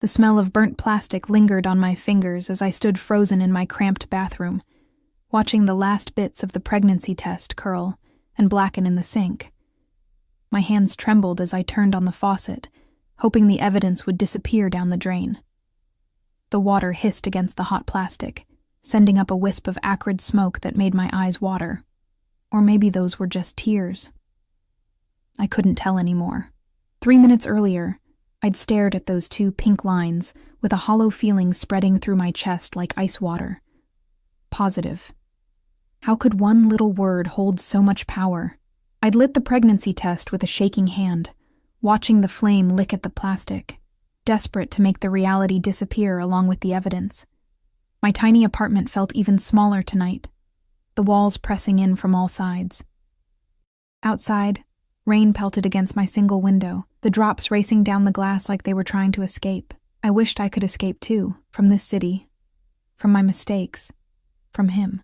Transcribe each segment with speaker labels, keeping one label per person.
Speaker 1: The smell of burnt plastic lingered on my fingers as I stood frozen in my cramped bathroom, watching the last bits of the pregnancy test curl and blacken in the sink. My hands trembled as I turned on the faucet, hoping the evidence would disappear down the drain. The water hissed against the hot plastic, sending up a wisp of acrid smoke that made my eyes water. Or maybe those were just tears. I couldn't tell anymore. 3 minutes earlier, I'd stared at those 2 pink lines with a hollow feeling spreading through my chest like ice water. Positive. How could one little word hold so much power? I'd lit the pregnancy test with a shaking hand, watching the flame lick at the plastic, desperate to make the reality disappear along with the evidence. My tiny apartment felt even smaller tonight, the walls pressing in from all sides. Outside, rain pelted against my single window, the drops racing down the glass like they were trying to escape. I wished I could escape too, from this city, from my mistakes, from him.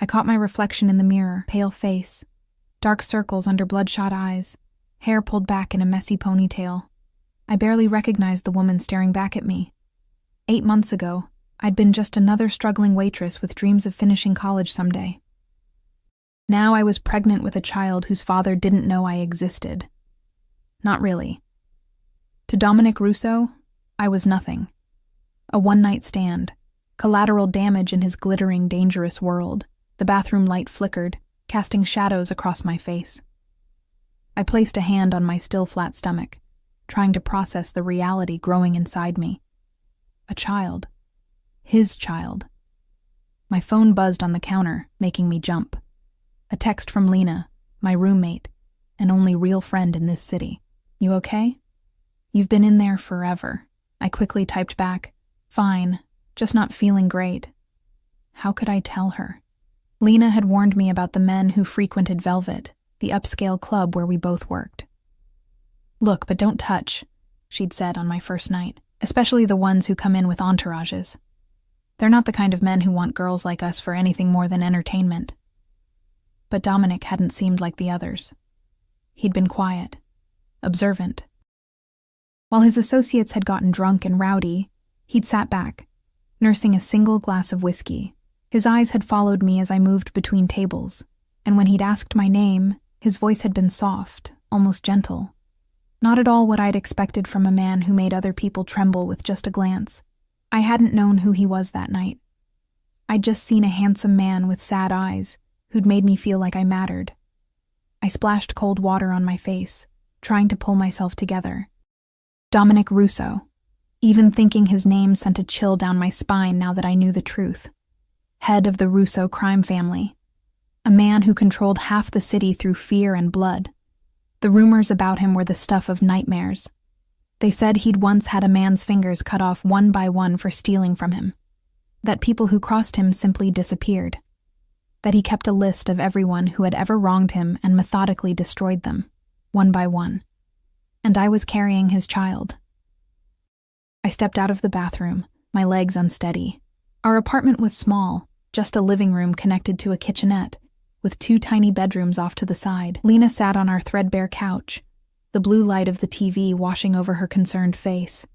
Speaker 1: I caught my reflection in the mirror, pale face, dark circles under bloodshot eyes, hair pulled back in a messy ponytail. I barely recognized the woman staring back at me. 8 months ago, I'd been just another struggling waitress with dreams of finishing college someday. Now I was pregnant with a child whose father didn't know I existed. Not really. To Dominic Russo, I was nothing. A one-night stand, collateral damage in his glittering, dangerous world. The bathroom light flickered, casting shadows across my face. I placed a hand on my still flat stomach, trying to process the reality growing inside me. A child. His child. My phone buzzed on the counter, making me jump. A text from Lena, my roommate, and only real friend in this city. "You okay? You've been in there forever." I quickly typed back, "Fine, just not feeling great." How could I tell her? Lena had warned me about the men who frequented Velvet, the upscale club where we both worked. "Look, but don't touch," she'd said on my first night, "especially the ones who come in with entourages. They're not the kind of men who want girls like us for anything more than entertainment." But Dominic hadn't seemed like the others. He'd been quiet, observant. While his associates had gotten drunk and rowdy, he'd sat back, nursing a single glass of whiskey. His eyes had followed me as I moved between tables, and when he'd asked my name, his voice had been soft, almost gentle. Not at all what I'd expected from a man who made other people tremble with just a glance. I hadn't known who he was that night. I'd just seen a handsome man with sad eyes who'd made me feel like I mattered. I splashed cold water on my face, trying to pull myself together. Dominic Russo. Even thinking his name sent a chill down my spine now that I knew the truth. Head of the Russo crime family. A man who controlled half the city through fear and blood. The rumors about him were the stuff of nightmares. They said he'd once had a man's fingers cut off one by one for stealing from him. That people who crossed him simply disappeared. That he kept a list of everyone who had ever wronged him and methodically destroyed them, one by one. And I was carrying his child. I stepped out of the bathroom, my legs unsteady. Our apartment was small, just a living room connected to a kitchenette, with 2 tiny bedrooms off to the side. Lena sat on our threadbare couch, the blue light of the TV washing over her concerned face.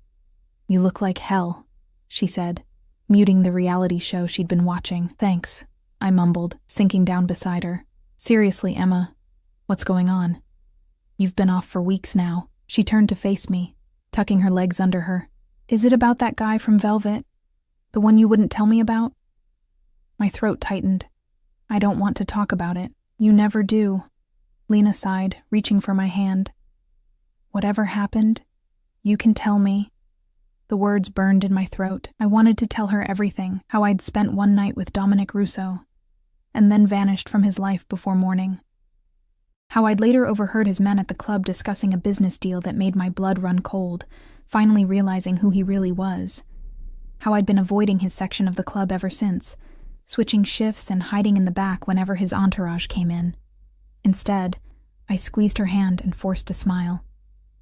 Speaker 1: "You look like hell," she said, muting the reality show she'd been watching. "Thanks," I mumbled, sinking down beside her. "Seriously, Emma, what's going on? You've been off for weeks now." She turned to face me, tucking her legs under her. "Is it about that guy from Velvet? The one you wouldn't tell me about?" My throat tightened. "I don't want to talk about it." "You never do." Lena sighed, reaching for my hand. "Whatever happened, you can tell me." The words burned in my throat. I wanted to tell her everything, how I'd spent one night with Dominic Russo, and then vanished from his life before morning. How I'd later overheard his men at the club discussing a business deal that made my blood run cold, finally realizing who he really was. How I'd been avoiding his section of the club ever since, switching shifts and hiding in the back whenever his entourage came in. Instead, I squeezed her hand and forced a smile.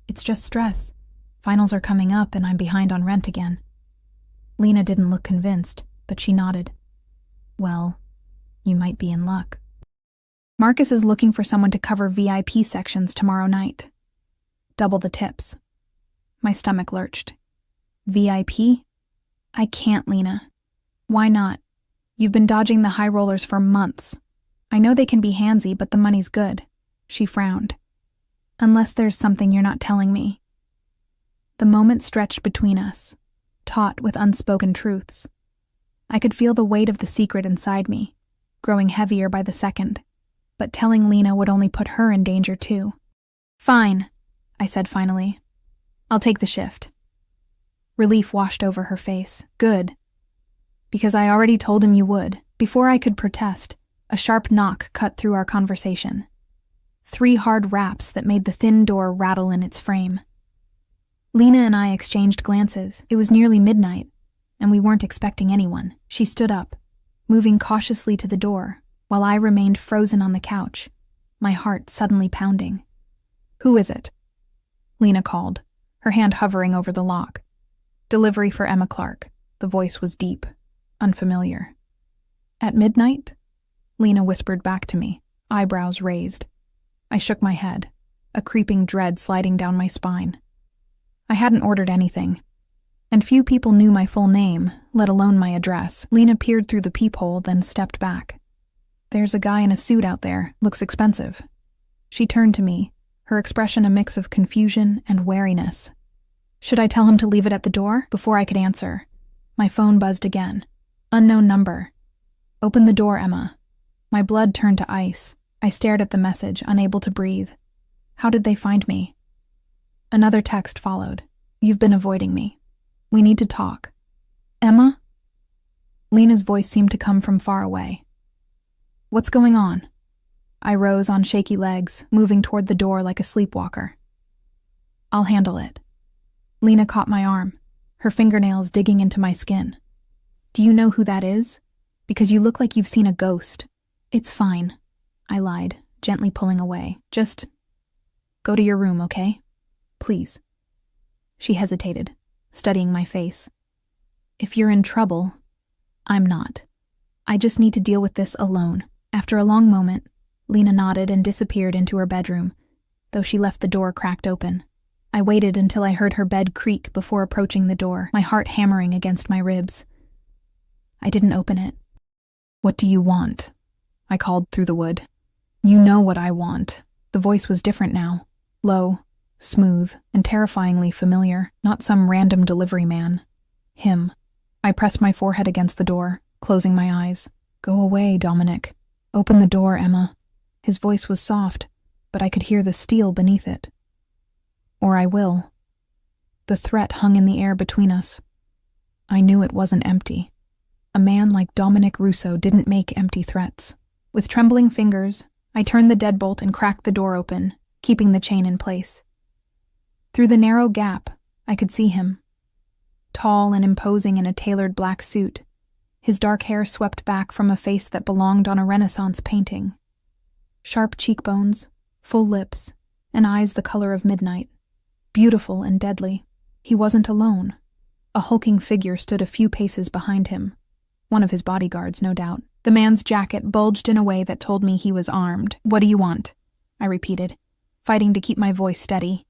Speaker 1: "It's just stress. Finals are coming up and I'm behind on rent again." Lena didn't look convinced, but she nodded. "Well, you might be in luck. Marcus is looking for someone to cover VIP sections tomorrow night. Double the tips." My stomach lurched. VIP? I can't, Lena. Why not? You've been dodging the high rollers for months. I know they can be handsy, but the money's good. She frowned. Unless there's something you're not telling me. The moment stretched between us, taut with unspoken truths. I could feel the weight of the secret inside me, growing heavier by the second, but telling Lena would only put her in danger too. Fine, I said finally. I'll take the shift. Relief washed over her face. Good. Because I already told him you would. Before I could protest, a sharp knock cut through our conversation. 3 hard raps that made the thin door rattle in its frame. Lena and I exchanged glances. It was nearly midnight, and we weren't expecting anyone. She stood up, moving cautiously to the door, while I remained frozen on the couch, my heart suddenly pounding. Who is it? Lena called, her hand hovering over the lock. Delivery for Emma Clark. The voice was deep, unfamiliar. At midnight? Lena whispered back to me, eyebrows raised. I shook my head, a creeping dread sliding down my spine. I hadn't ordered anything, and few people knew my full name, let alone my address. Lena peered through the peephole, then stepped back. There's a guy in a suit out there, looks expensive. She turned to me, her expression a mix of confusion and wariness. Should I tell him to leave it at the door? Before I could answer, my phone buzzed again. Unknown number. Open the door, Emma. My blood turned to ice. I stared at the message, unable to breathe. How did they find me? Another text followed. You've been avoiding me. We need to talk. Emma? Lena's voice seemed to come from far away. What's going on? I rose on shaky legs, moving toward the door like a sleepwalker. I'll handle it. Lena caught my arm, her fingernails digging into my skin. Do you know who that is? Because you look like you've seen a ghost. It's fine, I lied, gently pulling away. Just go to your room, okay? Please. She hesitated, studying my face. If you're in trouble, I'm not. I just need to deal with this alone. After a long moment, Lena nodded and disappeared into her bedroom, though she left the door cracked open. I waited until I heard her bed creak before approaching the door, my heart hammering against my ribs. I didn't open it. What do you want? I called through the wood. You know what I want. The voice was different now, low, smooth, and terrifyingly familiar, not some random delivery man. Him. I pressed my forehead against the door, closing my eyes. Go away, Dominic. Open the door, Emma. His voice was soft, but I could hear the steel beneath it. Or I will. The threat hung in the air between us. I knew it wasn't empty. A man like Dominic Russo didn't make empty threats. With trembling fingers, I turned the deadbolt and cracked the door open, keeping the chain in place. Through the narrow gap, I could see him. Tall and imposing in a tailored black suit, his dark hair swept back from a face that belonged on a Renaissance painting. Sharp cheekbones, full lips, and eyes the color of midnight. Beautiful and deadly. He wasn't alone. A hulking figure stood a few paces behind him. One of his bodyguards, no doubt. The man's jacket bulged in a way that told me he was armed. What do you want? I repeated, fighting to keep my voice steady.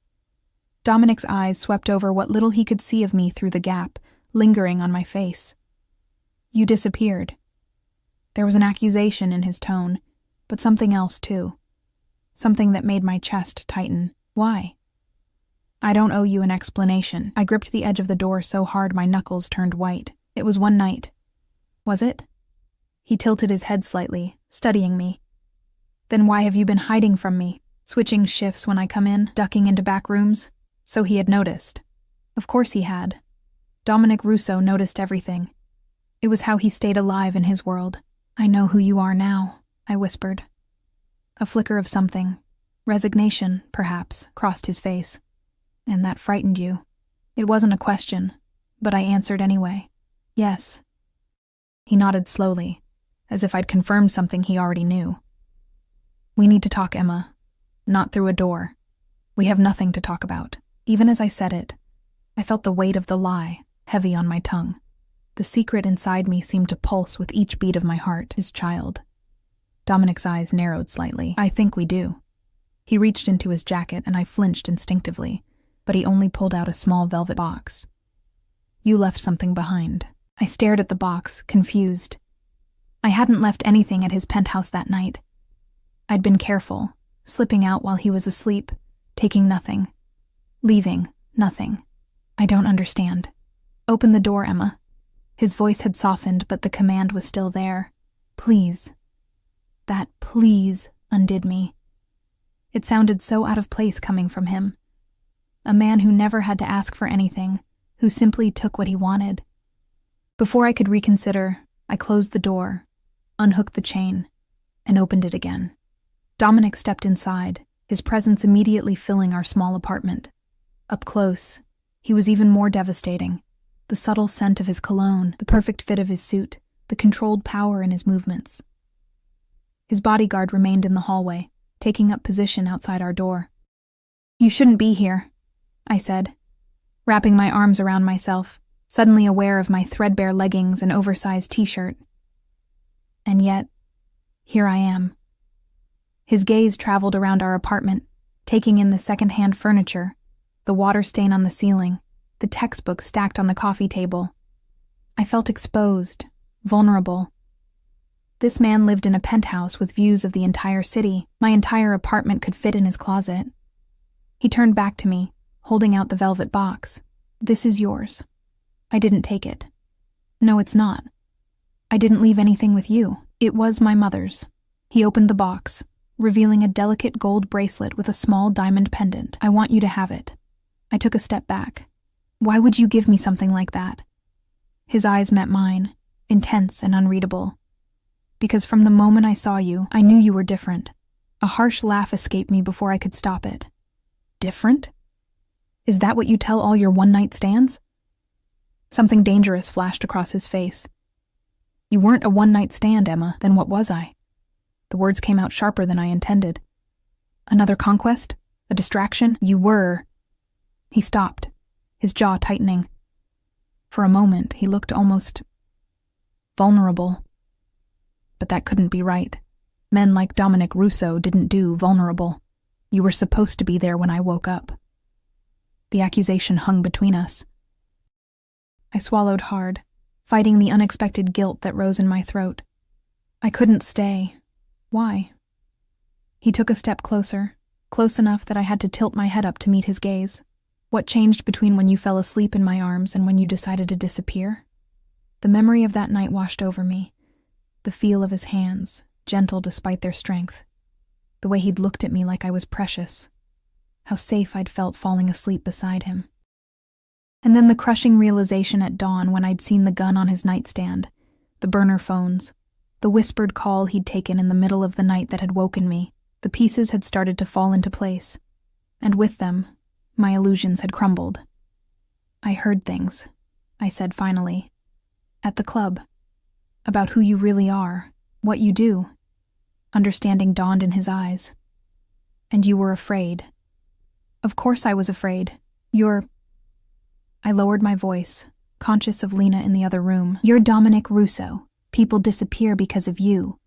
Speaker 1: Dominic's eyes swept over what little he could see of me through the gap, lingering on my face. You disappeared. There was an accusation in his tone, but something else too. Something that made my chest tighten. Why? I don't owe you an explanation. I gripped the edge of the door so hard my knuckles turned white. It was one night. Was it? He tilted his head slightly, studying me. Then why have you been hiding from me? Switching shifts when I come in, ducking into back rooms? So he had noticed. Of course he had. Dominic Russo noticed everything. It was how he stayed alive in his world. I know who you are now, I whispered. A flicker of something, resignation, perhaps, crossed his face. And that frightened you. It wasn't a question, but I answered anyway. Yes. He nodded slowly, as if I'd confirmed something he already knew. We need to talk, Emma. Not through a door. We have nothing to talk about. Even as I said it, I felt the weight of the lie heavy on my tongue. The secret inside me seemed to pulse with each beat of my heart, his child. Dominic's eyes narrowed slightly. I think we do. He reached into his jacket and I flinched instinctively, but he only pulled out a small velvet box. You left something behind. I stared at the box, confused. I hadn't left anything at his penthouse that night. I'd been careful, slipping out while he was asleep, taking nothing. Leaving nothing. I don't understand. Open the door, Emma. His voice had softened, but the command was still there. Please. That please undid me. It sounded so out of place coming from him. A man who never had to ask for anything, who simply took what he wanted. Before I could reconsider, I closed the door, unhooked the chain, and opened it again. Dominic stepped inside, his presence immediately filling our small apartment. Up close, he was even more devastating. The subtle scent of his cologne, the perfect fit of his suit, the controlled power in his movements. His bodyguard remained in the hallway, taking up position outside our door. You shouldn't be here, I said, wrapping my arms around myself, suddenly aware of my threadbare leggings and oversized t-shirt. And yet, here I am. His gaze traveled around our apartment, taking in the second-hand furniture, the water stain on the ceiling, the textbook stacked on the coffee table. I felt exposed, vulnerable. This man lived in a penthouse with views of the entire city. My entire apartment could fit in his closet. He turned back to me, holding out the velvet box. This is yours. I didn't take it. No, it's not. I didn't leave anything with you. It was my mother's. He opened the box, revealing a delicate gold bracelet with a small diamond pendant. I want you to have it. I took a step back. Why would you give me something like that? His eyes met mine, intense and unreadable. Because from the moment I saw you, I knew you were different. A harsh laugh escaped me before I could stop it. Different? Is that what you tell all your one-night stands? Something dangerous flashed across his face. You weren't a one-night stand, Emma, then what was I? The words came out sharper than I intended. Another conquest? A distraction? You were... He stopped, his jaw tightening. For a moment, he looked almost... vulnerable. But that couldn't be right. Men like Dominic Russo didn't do vulnerable. You were supposed to be there when I woke up. The accusation hung between us. I swallowed hard, fighting the unexpected guilt that rose in my throat. I couldn't stay. Why? He took a step closer, close enough that I had to tilt my head up to meet his gaze. What changed between when you fell asleep in my arms and when you decided to disappear? The memory of that night washed over me. The feel of his hands, gentle despite their strength. The way he'd looked at me like I was precious. How safe I'd felt falling asleep beside him. And then the crushing realization at dawn when I'd seen the gun on his nightstand, the burner phones, the whispered call he'd taken in the middle of the night that had woken me. The pieces had started to fall into place, and with them, my illusions had crumbled. I heard things, I said finally, at the club, about who you really are, what you do. Understanding dawned in his eyes. And you were afraid. Of course I was afraid. I lowered my voice, conscious of Lena in the other room. You're Dominic Russo. People disappear because of you.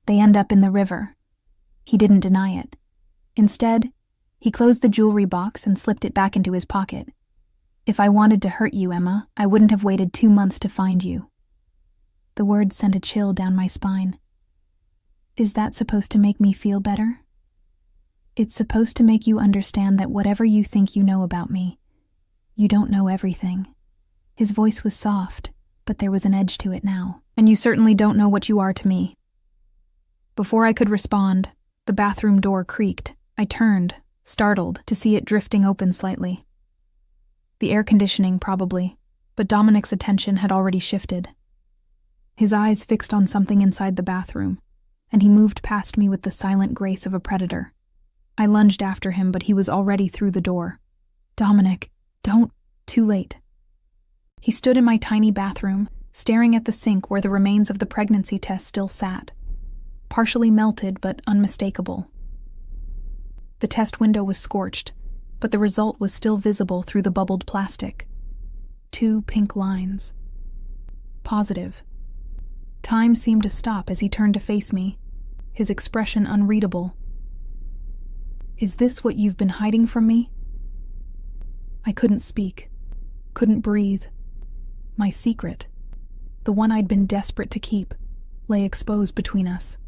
Speaker 1: They end up in the river. He didn't deny it. Instead, he closed the jewelry box and slipped it back into his pocket. If I wanted to hurt you, Emma, I wouldn't have waited 2 months to find you. The words sent a chill down my spine. Is that supposed to make me feel better? It's supposed to make you understand that whatever you think you know about me, you don't know everything. His voice was soft, but there was an edge to it now. And you certainly don't know what you are to me. Before I could respond, the bathroom door creaked. I turned, startled, to see it drifting open slightly. The air conditioning, probably, but Dominic's attention had already shifted. His eyes fixed on something inside the bathroom, and he moved past me with the silent grace of a predator. I lunged after him, but he was already through the door. Dominic, don't. Too late. He stood in my tiny bathroom, staring at the sink where the remains of the pregnancy test still sat. Partially melted, but unmistakable. The test window was scorched, but the result was still visible through the bubbled plastic. 2 pink lines. Positive. Time seemed to stop as he turned to face me, his expression unreadable. Is this what you've been hiding from me? I couldn't speak, couldn't breathe. My secret, the one I'd been desperate to keep, lay exposed between us.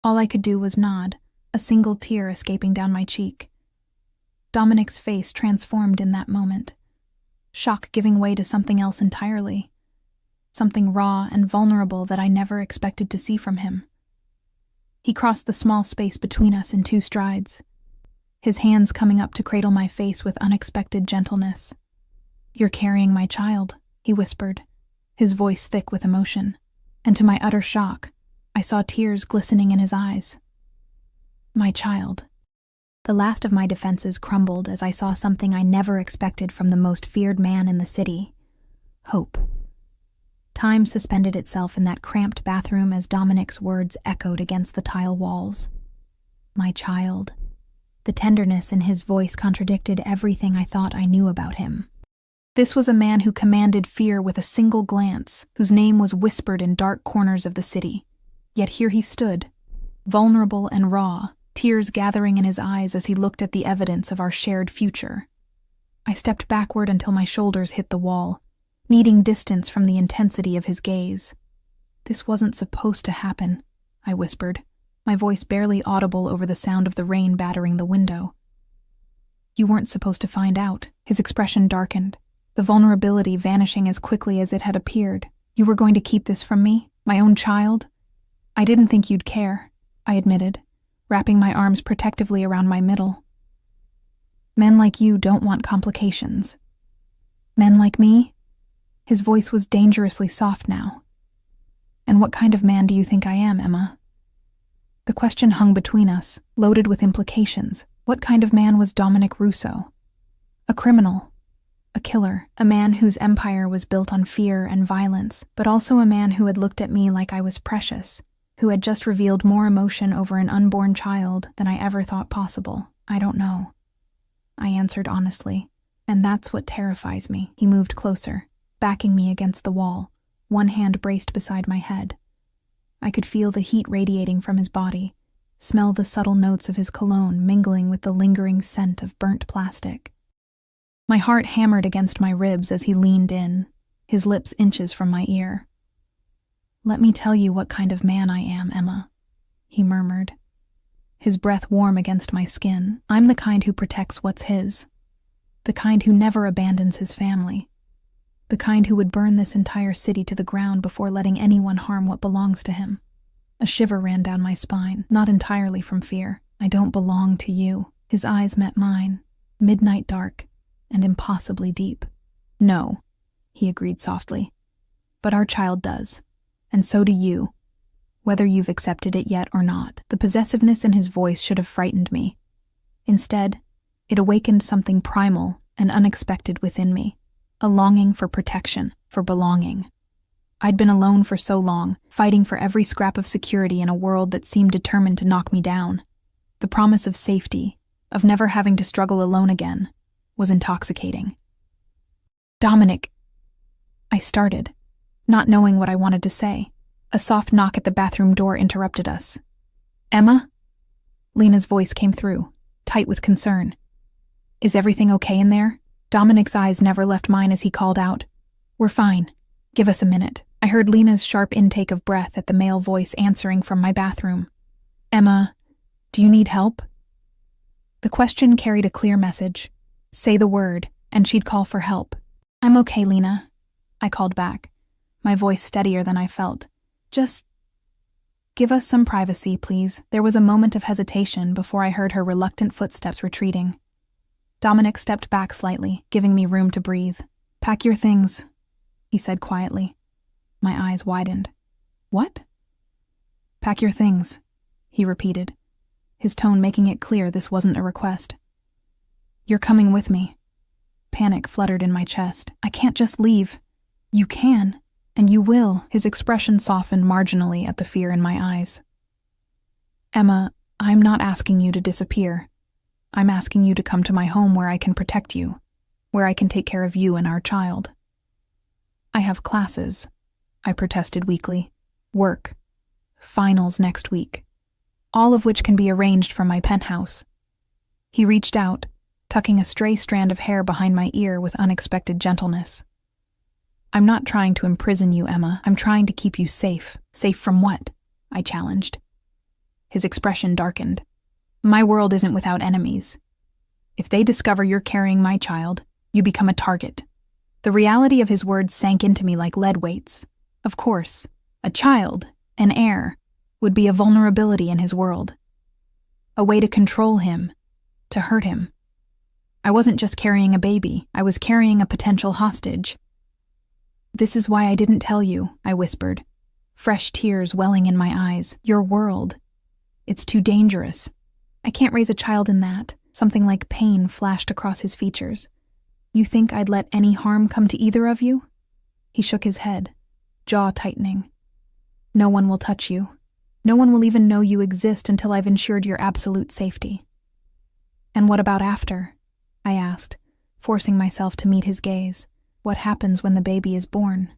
Speaker 1: All I could do was nod, a single tear escaping down my cheek. Dominic's face transformed in that moment, shock giving way to something else entirely, something raw and vulnerable that I never expected to see from him. He crossed the small space between us in 2 strides, his hands coming up to cradle my face with unexpected gentleness. "You're carrying my child," he whispered, his voice thick with emotion, and to my utter shock, I saw tears glistening in his eyes. My child. The last of my defenses crumbled as I saw something I never expected from the most feared man in the city: hope. Time suspended itself in that cramped bathroom as Dominic's words echoed against the tile walls. My child. The tenderness in his voice contradicted everything I thought I knew about him. This was a man who commanded fear with a single glance, whose name was whispered in dark corners of the city. Yet here he stood, vulnerable and raw, tears gathering in his eyes as he looked at the evidence of our shared future. I stepped backward until my shoulders hit the wall, needing distance from the intensity of his gaze. "This wasn't supposed to happen," I whispered, my voice barely audible over the sound of the rain battering the window. "You weren't supposed to find out." His expression darkened, the vulnerability vanishing as quickly as it had appeared. "You were going to keep this from me, my own child?" "I didn't think you'd care," I admitted, wrapping my arms protectively around my middle. "Men like you don't want complications." "Men like me?" His voice was dangerously soft now. "And what kind of man do you think I am, Emma?" The question hung between us, loaded with implications. What kind of man was Dominic Russo? A criminal, a killer, a man whose empire was built on fear and violence, but also a man who had looked at me like I was precious, who had just revealed more emotion over an unborn child than I ever thought possible. "I don't know," I answered honestly, "and that's what terrifies me." He moved closer, backing me against the wall, one hand braced beside my head. I could feel the heat radiating from his body, smell the subtle notes of his cologne mingling with the lingering scent of burnt plastic. My heart hammered against my ribs as he leaned in, his lips inches from my ear. "Let me tell you what kind of man I am, Emma," he murmured, his breath warm against my skin. "I'm the kind who protects what's his, the kind who never abandons his family, the kind who would burn this entire city to the ground before letting anyone harm what belongs to him." A shiver ran down my spine, not entirely from fear. "I don't belong to you." His eyes met mine, midnight dark and impossibly deep. "No," he agreed softly, "but our child does, and so do you, whether you've accepted it yet or not." The possessiveness in his voice should have frightened me. Instead, it awakened something primal and unexpected within me, a longing for protection, for belonging. I'd been alone for so long, fighting for every scrap of security in a world that seemed determined to knock me down. The promise of safety, of never having to struggle alone again, was intoxicating. "Dominic," I started, not knowing what I wanted to say. A soft knock at the bathroom door interrupted us. "Emma?" Lena's voice came through, tight with concern. "Is everything okay in there?" Dominic's eyes never left mine as he called out, "We're fine. Give us a minute." I heard Lena's sharp intake of breath at the male voice answering from my bathroom. "Emma, do you need help?" The question carried a clear message. Say the word, and she'd call for help. "I'm okay, Lena," I called back, my voice steadier than I felt. "Just give us some privacy, please." There was a moment of hesitation before I heard her reluctant footsteps retreating. Dominic stepped back slightly, giving me room to breathe. "Pack your things," he said quietly. My eyes widened. "What?" "Pack your things," he repeated, his tone making it clear this wasn't a request. "You're coming with me." Panic fluttered in my chest. "I can't just leave." "You can, and you will." His expression softened marginally at the fear in my eyes. "Emma, I'm not asking you to disappear. I'm asking you to come to my home where I can protect you, where I can take care of you and our child." "I have classes," I protested weakly. "Work. Finals next week. All of which can be arranged from my penthouse." He reached out, tucking a stray strand of hair behind my ear with unexpected gentleness. I'm not trying to imprison you, Emma. I'm trying to keep you safe. Safe from what? I challenged. His expression darkened. My world isn't without enemies. If they discover you're carrying my child, you become a target. The reality of his words sank into me like lead weights. Of course, a child, an heir, would be a vulnerability in his world. A way to control him, to hurt him. I wasn't just carrying a baby, I was carrying a potential hostage. This is why I didn't tell you, I whispered, fresh tears welling in my eyes. Your world. It's too dangerous. I can't raise a child in that. Something like pain flashed across his features. You think I'd let any harm come to either of you? He shook his head, jaw tightening. No one will touch you. No one will even know you exist until I've ensured your absolute safety. And what about after? I asked, forcing myself to meet his gaze. What happens when the baby is born?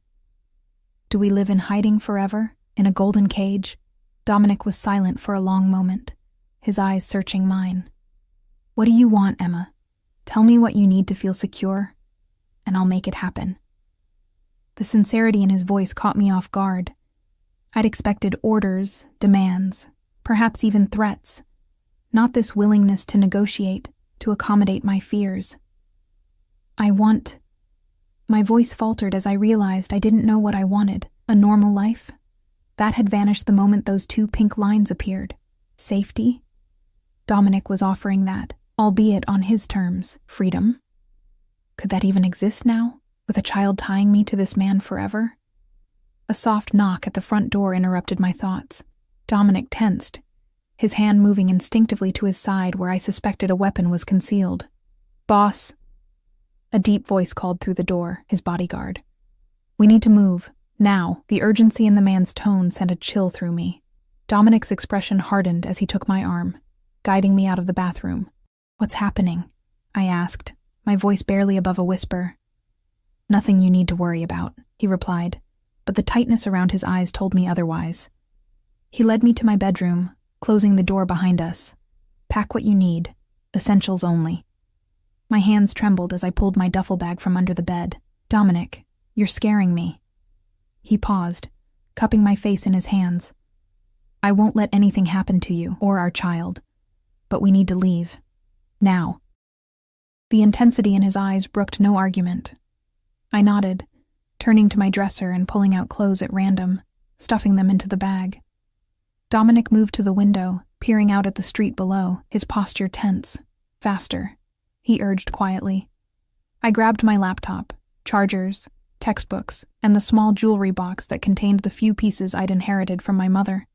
Speaker 1: Do we live in hiding forever, in a golden cage? Dominic was silent for a long moment, his eyes searching mine. What do you want, Emma? Tell me what you need to feel secure, and I'll make it happen. The sincerity in his voice caught me off guard. I'd expected orders, demands, perhaps even threats, not this willingness to negotiate, to accommodate my fears. My voice faltered as I realized I didn't know what I wanted. A normal life? That had vanished the moment those two pink lines appeared. Safety? Dominic was offering that, albeit on his terms. Freedom? Could that even exist now, with a child tying me to this man forever? A soft knock at the front door interrupted my thoughts. Dominic tensed, his hand moving instinctively to his side where I suspected a weapon was concealed. Boss? A deep voice called through the door, his bodyguard. We need to move, now. The urgency in the man's tone sent a chill through me. Dominic's expression hardened as he took my arm, guiding me out of the bathroom. What's happening? I asked, my voice barely above a whisper. Nothing you need to worry about, he replied, but the tightness around his eyes told me otherwise. He led me to my bedroom, closing the door behind us. Pack what you need, essentials only. My hands trembled as I pulled my duffel bag from under the bed. Dominic, you're scaring me. He paused, cupping my face in his hands. I won't let anything happen to you or our child, but we need to leave. Now. The intensity in his eyes brooked no argument. I nodded, turning to my dresser and pulling out clothes at random, stuffing them into the bag. Dominic moved to the window, peering out at the street below, his posture tense. Faster, he urged quietly. I grabbed my laptop, chargers, textbooks, and the small jewelry box that contained the few pieces I'd inherited from my mother.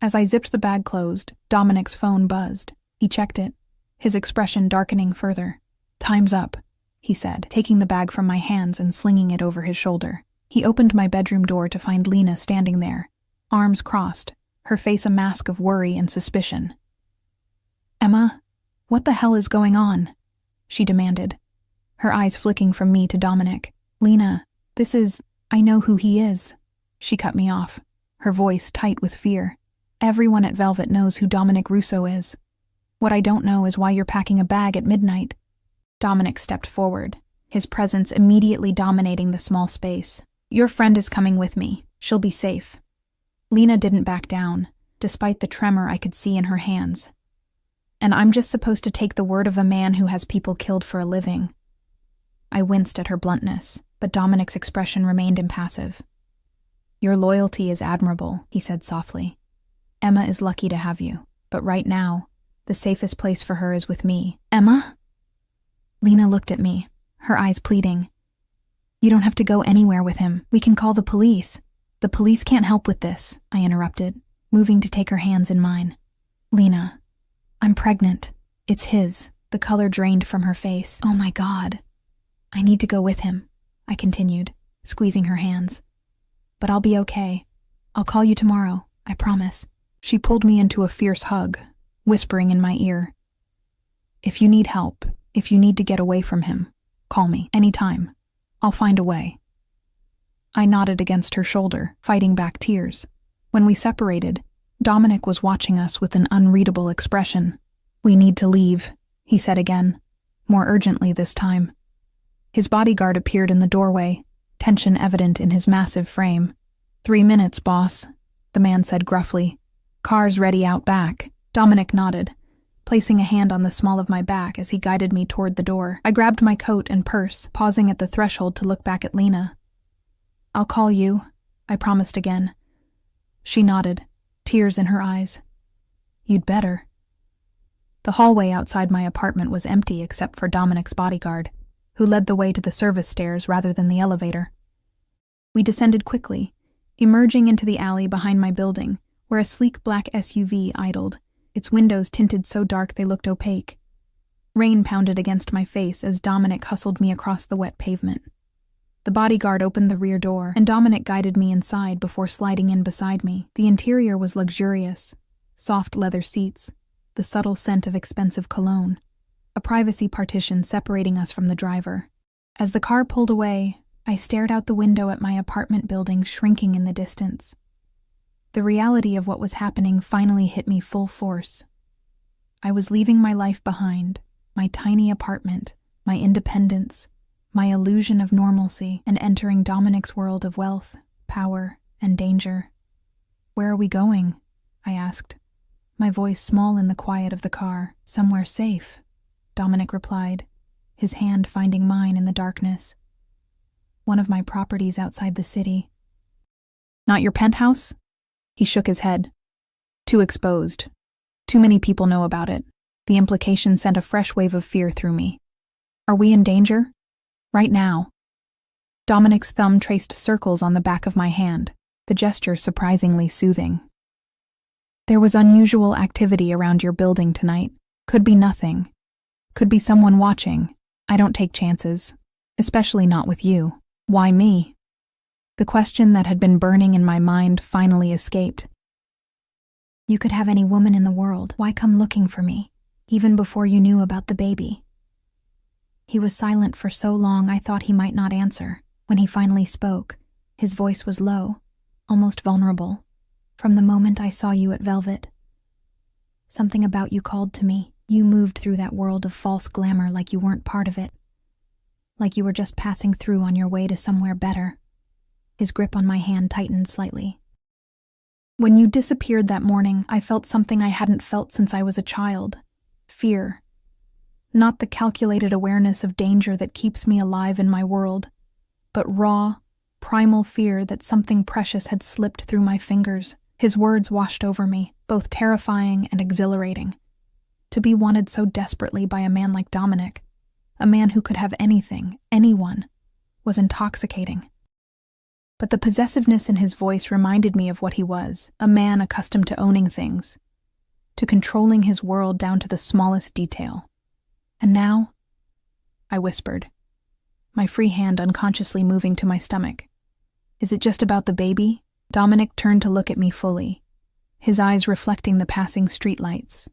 Speaker 1: As I zipped the bag closed, Dominic's phone buzzed. He checked it, his expression darkening further. Time's up, he said, taking the bag from my hands and slinging it over his shoulder. He opened my bedroom door to find Lena standing there, arms crossed, her face a mask of worry and suspicion. Emma, what the hell is going on? She demanded, her eyes flicking from me to Dominic. Lena, I know who he is. She cut me off, her voice tight with fear. Everyone at Velvet knows who Dominic Russo is. What I don't know is why you're packing a bag at midnight. Dominic stepped forward, his presence immediately dominating the small space. Your friend is coming with me. She'll be safe. Lena didn't back down, despite the tremor I could see in her hands. And I'm just supposed to take the word of a man who has people killed for a living. I winced at her bluntness, but Dominic's expression remained impassive. Your loyalty is admirable, he said softly. Emma is lucky to have you, but right now, the safest place for her is with me. Emma? Lena looked at me, her eyes pleading. You don't have to go anywhere with him. We can call the police. The police can't help with this, I interrupted, moving to take her hands in mine. Lena, I'm pregnant. It's his. The color drained from her face. Oh my God. I need to go with him, I continued, squeezing her hands. But I'll be okay. I'll call you tomorrow, I promise. She pulled me into a fierce hug, whispering in my ear. If you need help, if you need to get away from him, call me, anytime. I'll find a way. I nodded against her shoulder, fighting back tears. When we separated, Dominic was watching us with an unreadable expression. We need to leave, he said again, more urgently this time. His bodyguard appeared in the doorway, tension evident in his massive frame. 3 minutes, boss, the man said gruffly. Car's ready out back. Dominic nodded, placing a hand on the small of my back as he guided me toward the door. I grabbed my coat and purse, pausing at the threshold to look back at Lena. I'll call you, I promised again. She nodded, tears in her eyes. You'd better. The hallway outside my apartment was empty except for Dominic's bodyguard, who led the way to the service stairs rather than the elevator. We descended quickly, emerging into the alley behind my building, where a sleek black SUV idled, its windows tinted so dark they looked opaque. Rain pounded against my face as Dominic hustled me across the wet pavement. The bodyguard opened the rear door, and Dominic guided me inside before sliding in beside me. The interior was luxurious. Soft leather seats, the subtle scent of expensive cologne, a privacy partition separating us from the driver. As the car pulled away, I stared out the window at my apartment building shrinking in the distance. The reality of what was happening finally hit me full force. I was leaving my life behind, my tiny apartment, my independence, my illusion of normalcy, and entering Dominic's world of wealth, power, and danger. Where are we going? I asked, my voice small in the quiet of the car. Somewhere safe, Dominic replied, his hand finding mine in the darkness. One of my properties outside the city. Not your penthouse? He shook his head. Too exposed. Too many people know about it. The implication sent a fresh wave of fear through me. Are we in danger? Right now. Dominic's thumb traced circles on the back of my hand, the gesture surprisingly soothing. There was unusual activity around your building tonight. Could be nothing. Could be someone watching. I don't take chances. Especially not with you. Why me? The question that had been burning in my mind finally escaped. You could have any woman in the world. Why come looking for me, even before you knew about the baby? He was silent for so long I thought he might not answer. When he finally spoke, his voice was low, almost vulnerable. From the moment I saw you at Velvet, something about you called to me. You moved through that world of false glamour like you weren't part of it. Like you were just passing through on your way to somewhere better. His grip on my hand tightened slightly. When you disappeared that morning, I felt something I hadn't felt since I was a child. Fear. Not the calculated awareness of danger that keeps me alive in my world, but raw, primal fear that something precious had slipped through my fingers. His words washed over me, both terrifying and exhilarating. To be wanted so desperately by a man like Dominic, a man who could have anything, anyone, was intoxicating. But the possessiveness in his voice reminded me of what he was, a man accustomed to owning things, to controlling his world down to the smallest detail. And now, I whispered, my free hand unconsciously moving to my stomach. Is it just about the baby? Dominic turned to look at me fully, his eyes reflecting the passing streetlights.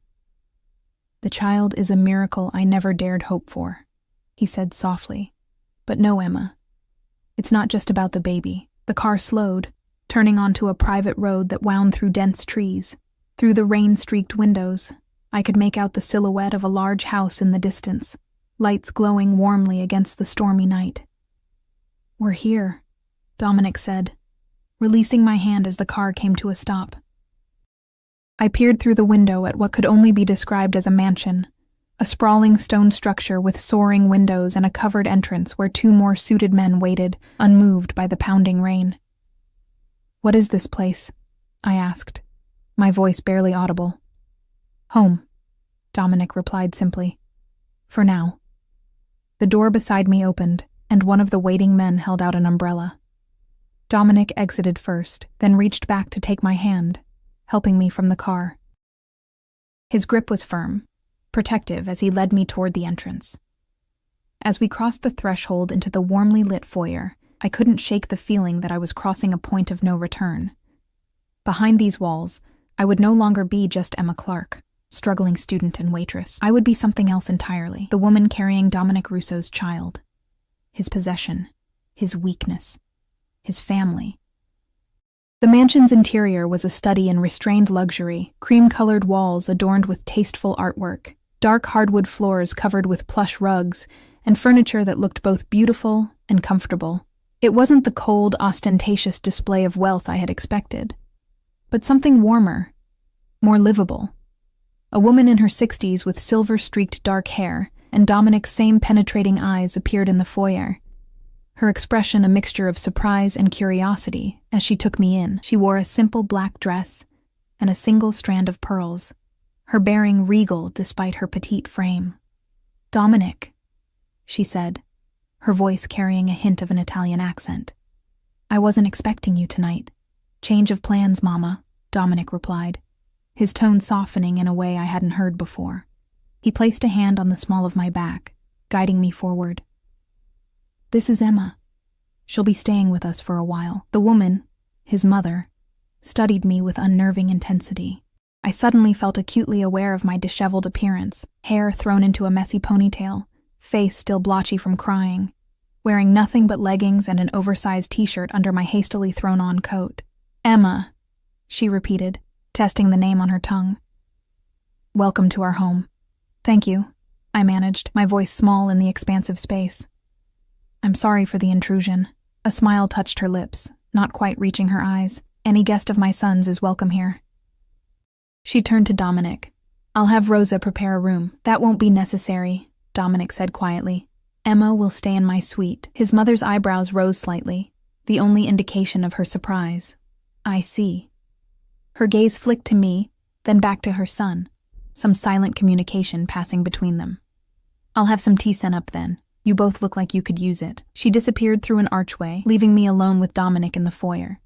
Speaker 1: The child is a miracle I never dared hope for, he said softly. But no, Emma. It's not just about the baby. The car slowed, turning onto a private road that wound through dense trees. Through the rain-streaked windows, I could make out the silhouette of a large house in the distance, lights glowing warmly against the stormy night. We're here, Dominic said, releasing my hand as the car came to a stop. I peered through the window at what could only be described as a mansion, a sprawling stone structure with soaring windows and a covered entrance where 2 more suited men waited, unmoved by the pounding rain. What is this place? I asked, my voice barely audible. Home, Dominic replied simply. For now. The door beside me opened, and one of the waiting men held out an umbrella. Dominic exited first, then reached back to take my hand, helping me from the car. His grip was firm, protective as he led me toward the entrance. As we crossed the threshold into the warmly lit foyer, I couldn't shake the feeling that I was crossing a point of no return. Behind these walls, I would no longer be just Emma Clark, struggling student and waitress. I would be something else entirely, the woman carrying Dominic Russo's child. His possession, his weakness, his family. The mansion's interior was a study in restrained luxury, cream-colored walls adorned with tasteful artwork, dark hardwood floors covered with plush rugs, and furniture that looked both beautiful and comfortable. It wasn't the cold, ostentatious display of wealth I had expected, but something warmer, more livable. A woman in her 60s with silver-streaked dark hair and Dominic's same penetrating eyes appeared in the foyer, her expression a mixture of surprise and curiosity as she took me in. She wore a simple black dress and a single strand of pearls, her bearing regal despite her petite frame. "Dominic," she said, her voice carrying a hint of an Italian accent. "I wasn't expecting you tonight." "Change of plans, Mama," Dominic replied, his tone softening in a way I hadn't heard before. He placed a hand on the small of my back, guiding me forward. "This is Emma. She'll be staying with us for a while." The woman, his mother, studied me with unnerving intensity. I suddenly felt acutely aware of my disheveled appearance, hair thrown into a messy ponytail, face still blotchy from crying, wearing nothing but leggings and an oversized t-shirt under my hastily thrown-on coat. "Emma," she repeated, testing the name on her tongue. "Welcome to our home." "Thank you," I managed, my voice small in the expansive space. "I'm sorry for the intrusion." A smile touched her lips, not quite reaching her eyes. "Any guest of my son's is welcome here." She turned to Dominic. "I'll have Rosa prepare a room." "That won't be necessary," Dominic said quietly. "Emma will stay in my suite." His mother's eyebrows rose slightly, the only indication of her surprise. "I see." Her gaze flicked to me, then back to her son, some silent communication passing between them. "I'll have some tea sent up then. You both look like you could use it." She disappeared through an archway, leaving me alone with Dominic in the foyer.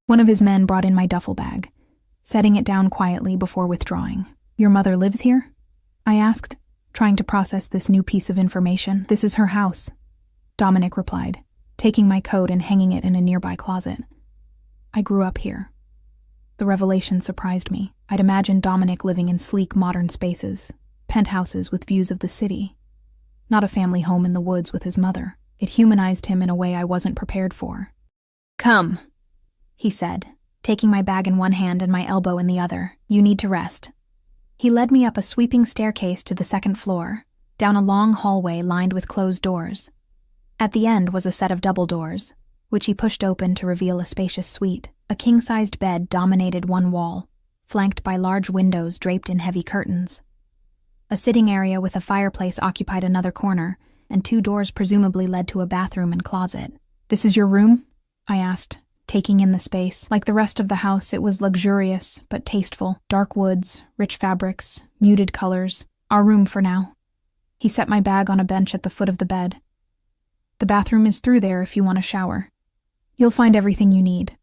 Speaker 1: One of his men brought in my duffel bag, setting it down quietly before withdrawing. "Your mother lives here?" I asked, trying to process this new piece of information. "This is her house," Dominic replied, taking my coat and hanging it in a nearby closet. "I grew up here." The revelation surprised me. I'd imagined Dominic living in sleek modern spaces, penthouses with views of the city. Not a family home in the woods with his mother. It humanized him in a way I wasn't prepared for. "Come," he said, taking my bag in one hand and my elbow in the other. "You need to rest." He led me up a sweeping staircase to the second floor, down a long hallway lined with closed doors. At the end was a set of double doors, which he pushed open to reveal a spacious suite. A king-sized bed dominated one wall, flanked by large windows draped in heavy curtains. A sitting area with a fireplace occupied another corner, and 2 doors presumably led to a bathroom and closet. "This is your room?" I asked, taking in the space. Like the rest of the house, it was luxurious but tasteful. Dark woods, rich fabrics, muted colors. "Our room for now." He set my bag on a bench at the foot of the bed. "The bathroom is through there if you want a shower. You'll find everything you need."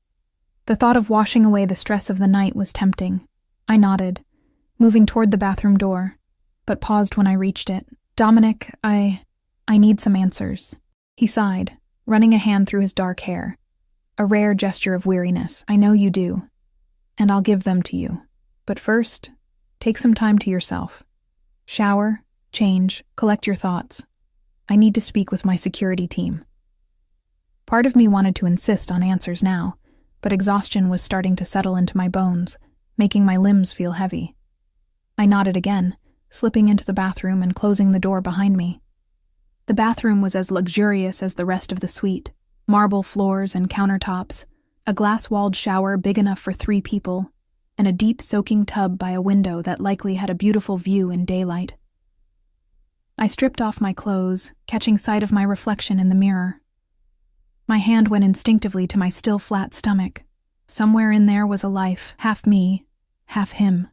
Speaker 1: The thought of washing away the stress of the night was tempting. I nodded, moving toward the bathroom door, but paused when I reached it. "Dominic, I need some answers." He sighed, running a hand through his dark hair, a rare gesture of weariness. "I know you do, and I'll give them to you. But first, take some time to yourself. Shower, change, collect your thoughts. I need to speak with my security team." Part of me wanted to insist on answers now, but exhaustion was starting to settle into my bones, making my limbs feel heavy. I nodded again, slipping into the bathroom and closing the door behind me. The bathroom was as luxurious as the rest of the suite. Marble floors and countertops, a glass-walled shower big enough for 3 people, and a deep soaking tub by a window that likely had a beautiful view in daylight. I stripped off my clothes, catching sight of my reflection in the mirror. My hand went instinctively to my still flat stomach. Somewhere in there was a life, half me, half him.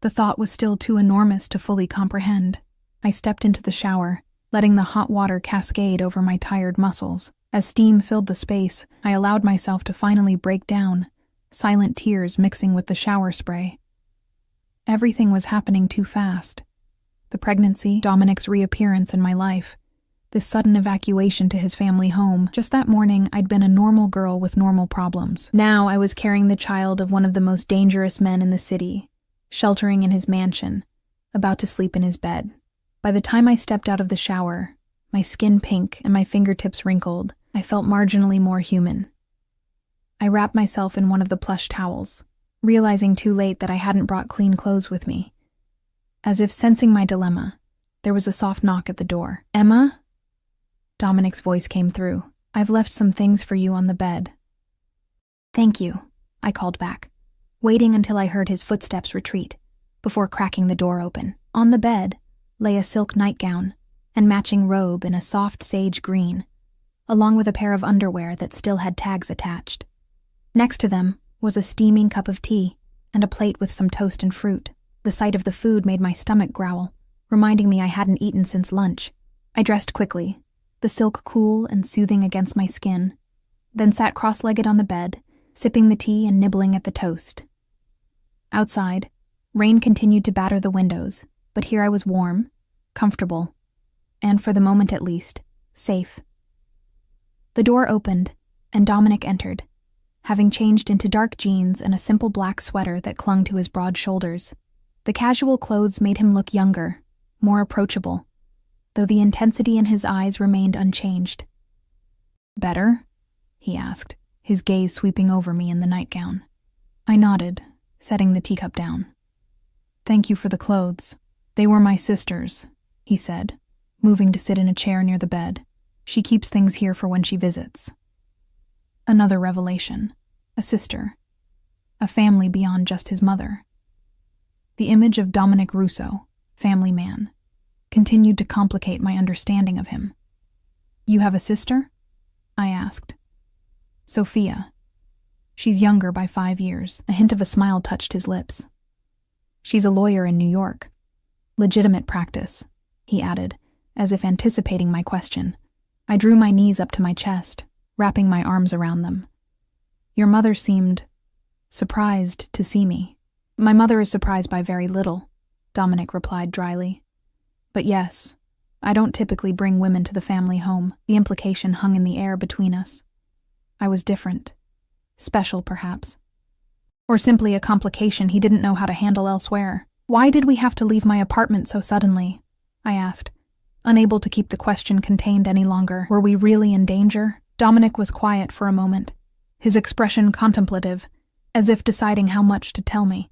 Speaker 1: The thought was still too enormous to fully comprehend. I stepped into the shower, letting the hot water cascade over my tired muscles. As steam filled the space, I allowed myself to finally break down, silent tears mixing with the shower spray. Everything was happening too fast. The pregnancy, Dominic's reappearance in my life, this sudden evacuation to his family home. Just that morning, I'd been a normal girl with normal problems. Now I was carrying the child of one of the most dangerous men in the city, sheltering in his mansion, about to sleep in his bed. By the time I stepped out of the shower, my skin pink and my fingertips wrinkled, I felt marginally more human. I wrapped myself in one of the plush towels, realizing too late that I hadn't brought clean clothes with me. As if sensing my dilemma, there was a soft knock at the door. "Emma?" Dominic's voice came through, I've left some things for you on the bed. Thank you, I called back, waiting until I heard his footsteps retreat, before cracking the door open. On the bed lay a silk nightgown and matching robe in a soft sage green, along with a pair of underwear that still had tags attached. Next to them was a steaming cup of tea and a plate with some toast and fruit. The sight of the food made my stomach growl, reminding me I hadn't eaten since lunch. I dressed quickly, the silk cool and soothing against my skin, then sat cross-legged on the bed, sipping the tea and nibbling at the toast. Outside, rain continued to batter the windows, but here I was warm, comfortable, and for the moment at least, safe. The door opened, and Dominic entered, having changed into dark jeans and a simple black sweater that clung to his broad shoulders. The casual clothes made him look younger, more approachable, though the intensity in his eyes remained unchanged. "Better?" he asked, his gaze sweeping over me in the nightgown. I nodded, setting the teacup down. "Thank you for the clothes. They were my sister's," he said, moving to sit in a chair near the bed. "She keeps things here for when she visits." Another revelation. A sister. A family beyond just his mother. The image of Dominic Russo, family man, continued to complicate my understanding of him. "You have a sister?" I asked. "Sophia. She's younger by 5 years." A hint of a smile touched his lips. "She's a lawyer in New York. Legitimate practice," he added, as if anticipating my question. I drew my knees up to my chest, wrapping my arms around them. "Your mother seemed surprised to see me." "My mother is surprised by very little," Dominic replied dryly. "But yes, I don't typically bring women to the family home." The implication hung in the air between us. I was different. Special, perhaps. Or simply a complication he didn't know how to handle elsewhere. "Why did we have to leave my apartment so suddenly?" I asked, unable to keep the question contained any longer. Were we really in danger? Dominic was quiet for a moment, his expression contemplative, as if deciding how much to tell me.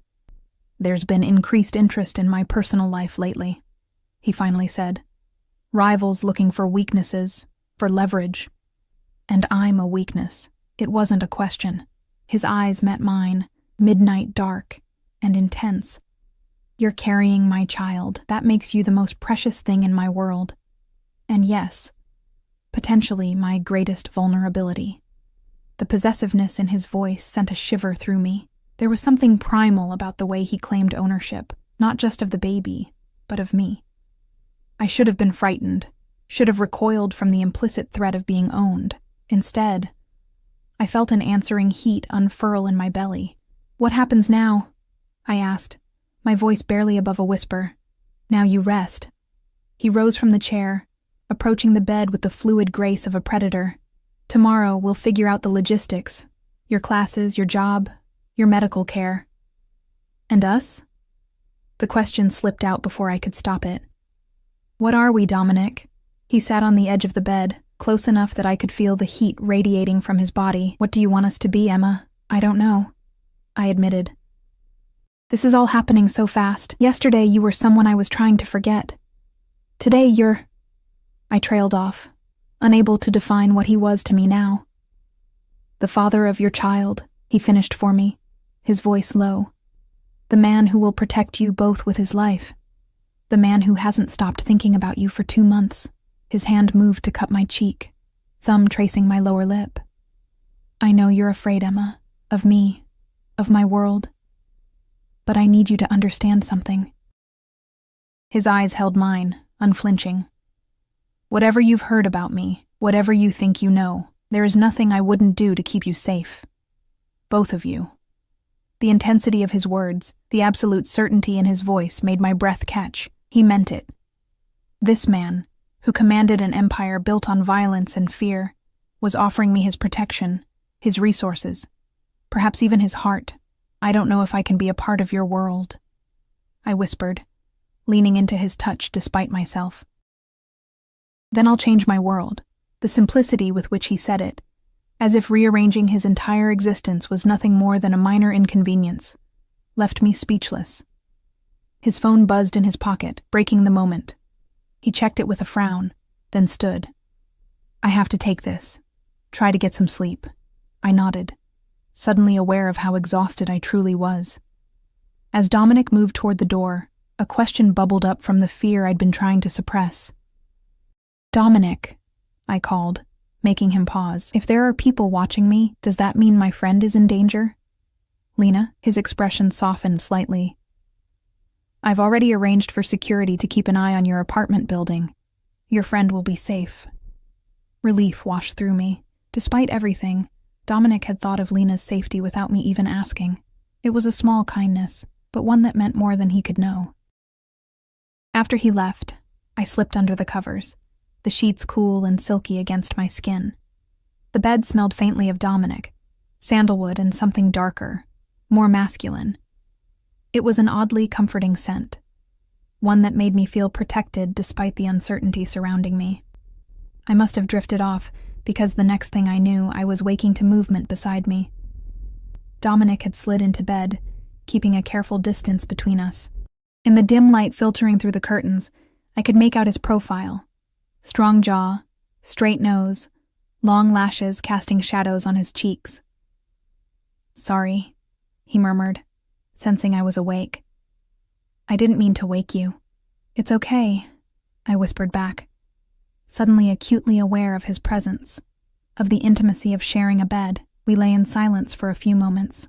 Speaker 1: "There's been increased interest in my personal life lately," he finally said. "Rivals looking for weaknesses, for leverage. And I'm a weakness." It wasn't a question. His eyes met mine, midnight dark and intense. "You're carrying my child. That makes you the most precious thing in my world. And yes, potentially my greatest vulnerability." The possessiveness in his voice sent a shiver through me. There was something primal about the way he claimed ownership, not just of the baby, but of me. I should have been frightened, should have recoiled from the implicit threat of being owned. Instead, I felt an answering heat unfurl in my belly. "What happens now?" I asked, my voice barely above a whisper. "Now you rest." He rose from the chair, approaching the bed with the fluid grace of a predator. "Tomorrow we'll figure out the logistics. Your classes, your job, your medical care." "And us?" The question slipped out before I could stop it. "What are we, Dominic?" He sat on the edge of the bed, close enough that I could feel the heat radiating from his body. "What do you want us to be, Emma?" "I don't know," I admitted. "This is all happening so fast. Yesterday you were someone I was trying to forget. Today you're—" I trailed off, unable to define what he was to me now. "The father of your child," he finished for me, his voice low. "The man who will protect you both with his life. The man who hasn't stopped thinking about you for 2 months." His hand moved to cup my cheek, thumb tracing my lower lip. "I know you're afraid, Emma, of me, of my world. But I need you to understand something." His eyes held mine, unflinching. "Whatever you've heard about me, whatever you think you know, there is nothing I wouldn't do to keep you safe. Both of you." The intensity of his words, the absolute certainty in his voice made my breath catch. He meant it. This man, who commanded an empire built on violence and fear, was offering me his protection, his resources, perhaps even his heart. "I don't know if I can be a part of your world," I whispered, leaning into his touch despite myself. "Then I'll change my world." The simplicity with which he said it, as if rearranging his entire existence was nothing more than a minor inconvenience, left me speechless. His phone buzzed in his pocket, breaking the moment. He checked it with a frown, then stood. "I have to take this," Try to get some sleep. I nodded, suddenly aware of how exhausted I truly was. As Dominic moved toward the door, a question bubbled up from the fear I'd been trying to suppress. "Dominic," I called, making him pause. "If there are people watching me, does that mean my friend is in danger?" "Lena," his expression softened slightly. "I've already arranged for security to keep an eye on your apartment building. Your friend will be safe." Relief washed through me. Despite everything, Dominic had thought of Lena's safety without me even asking. It was a small kindness, but one that meant more than he could know. After he left, I slipped under the covers, the sheets cool and silky against my skin. The bed smelled faintly of Dominic, sandalwood and something darker, more masculine. It was an oddly comforting scent, one that made me feel protected despite the uncertainty surrounding me. I must have drifted off because the next thing I knew, I was waking to movement beside me. Dominic had slid into bed, keeping a careful distance between us. In the dim light filtering through the curtains, I could make out his profile. Strong jaw, straight nose, long lashes casting shadows on his cheeks. "Sorry," he murmured, sensing I was awake. "I didn't mean to wake you." "It's okay," I whispered back, suddenly acutely aware of his presence, of the intimacy of sharing a bed. We lay in silence for a few moments,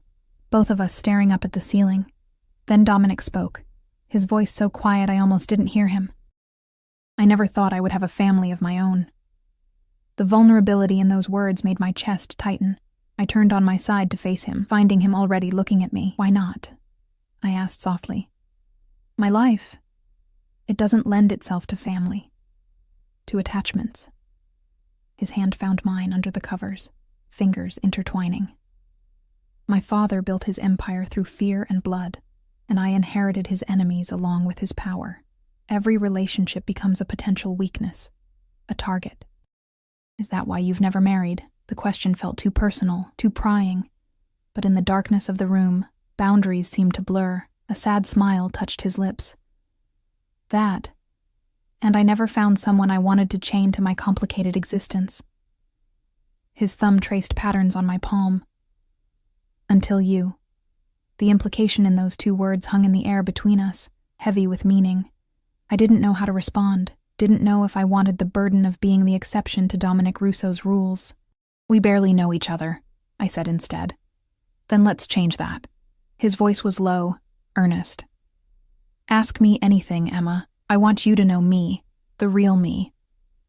Speaker 1: both of us staring up at the ceiling. Then Dominic spoke, his voice so quiet I almost didn't hear him. "I never thought I would have a family of my own." The vulnerability in those words made my chest tighten. I turned on my side to face him, finding him already looking at me. "Why not?" I asked softly. "My life, it doesn't lend itself to family, to attachments." His hand found mine under the covers, fingers intertwining. "My father built his empire through fear and blood, and I inherited his enemies along with his power. Every relationship becomes a potential weakness, a target." "Is that why you've never married?" The question felt too personal, too prying. But in the darkness of the room, boundaries seemed to blur. A sad smile touched his lips. "That, and I never found someone I wanted to chain to my complicated existence." His thumb traced patterns on my palm. "Until you." The implication in those two words hung in the air between us, heavy with meaning. I didn't know how to respond, didn't know if I wanted the burden of being the exception to Dominic Russo's rules. "We barely know each other," I said instead. "Then let's change that." His voice was low, earnest. "Ask me anything, Emma. I want you to know me, the real me,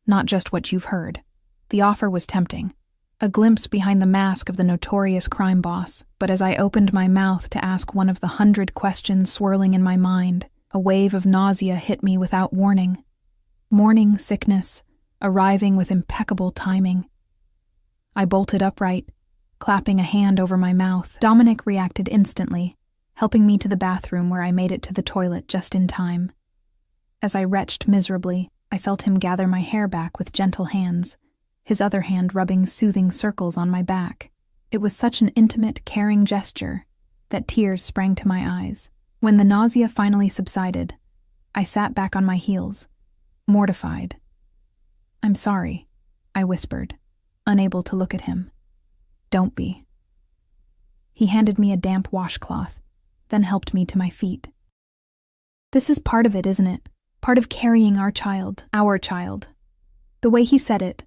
Speaker 1: not just what you've heard." The offer was tempting, a glimpse behind the mask of the notorious crime boss, but as I opened my mouth to ask one of the 100 questions swirling in my mind, a wave of nausea hit me without warning. Morning sickness, arriving with impeccable timing. I bolted upright, clapping a hand over my mouth. Dominic reacted instantly, helping me to the bathroom where I made it to the toilet just in time. As I retched miserably, I felt him gather my hair back with gentle hands, his other hand rubbing soothing circles on my back. It was such an intimate, caring gesture that tears sprang to my eyes. When the nausea finally subsided, I sat back on my heels, mortified. "I'm sorry," I whispered, unable to look at him. "Don't be." He handed me a damp washcloth, then helped me to my feet. "This is part of it, isn't it? Part of carrying our child, our child." The way he said it,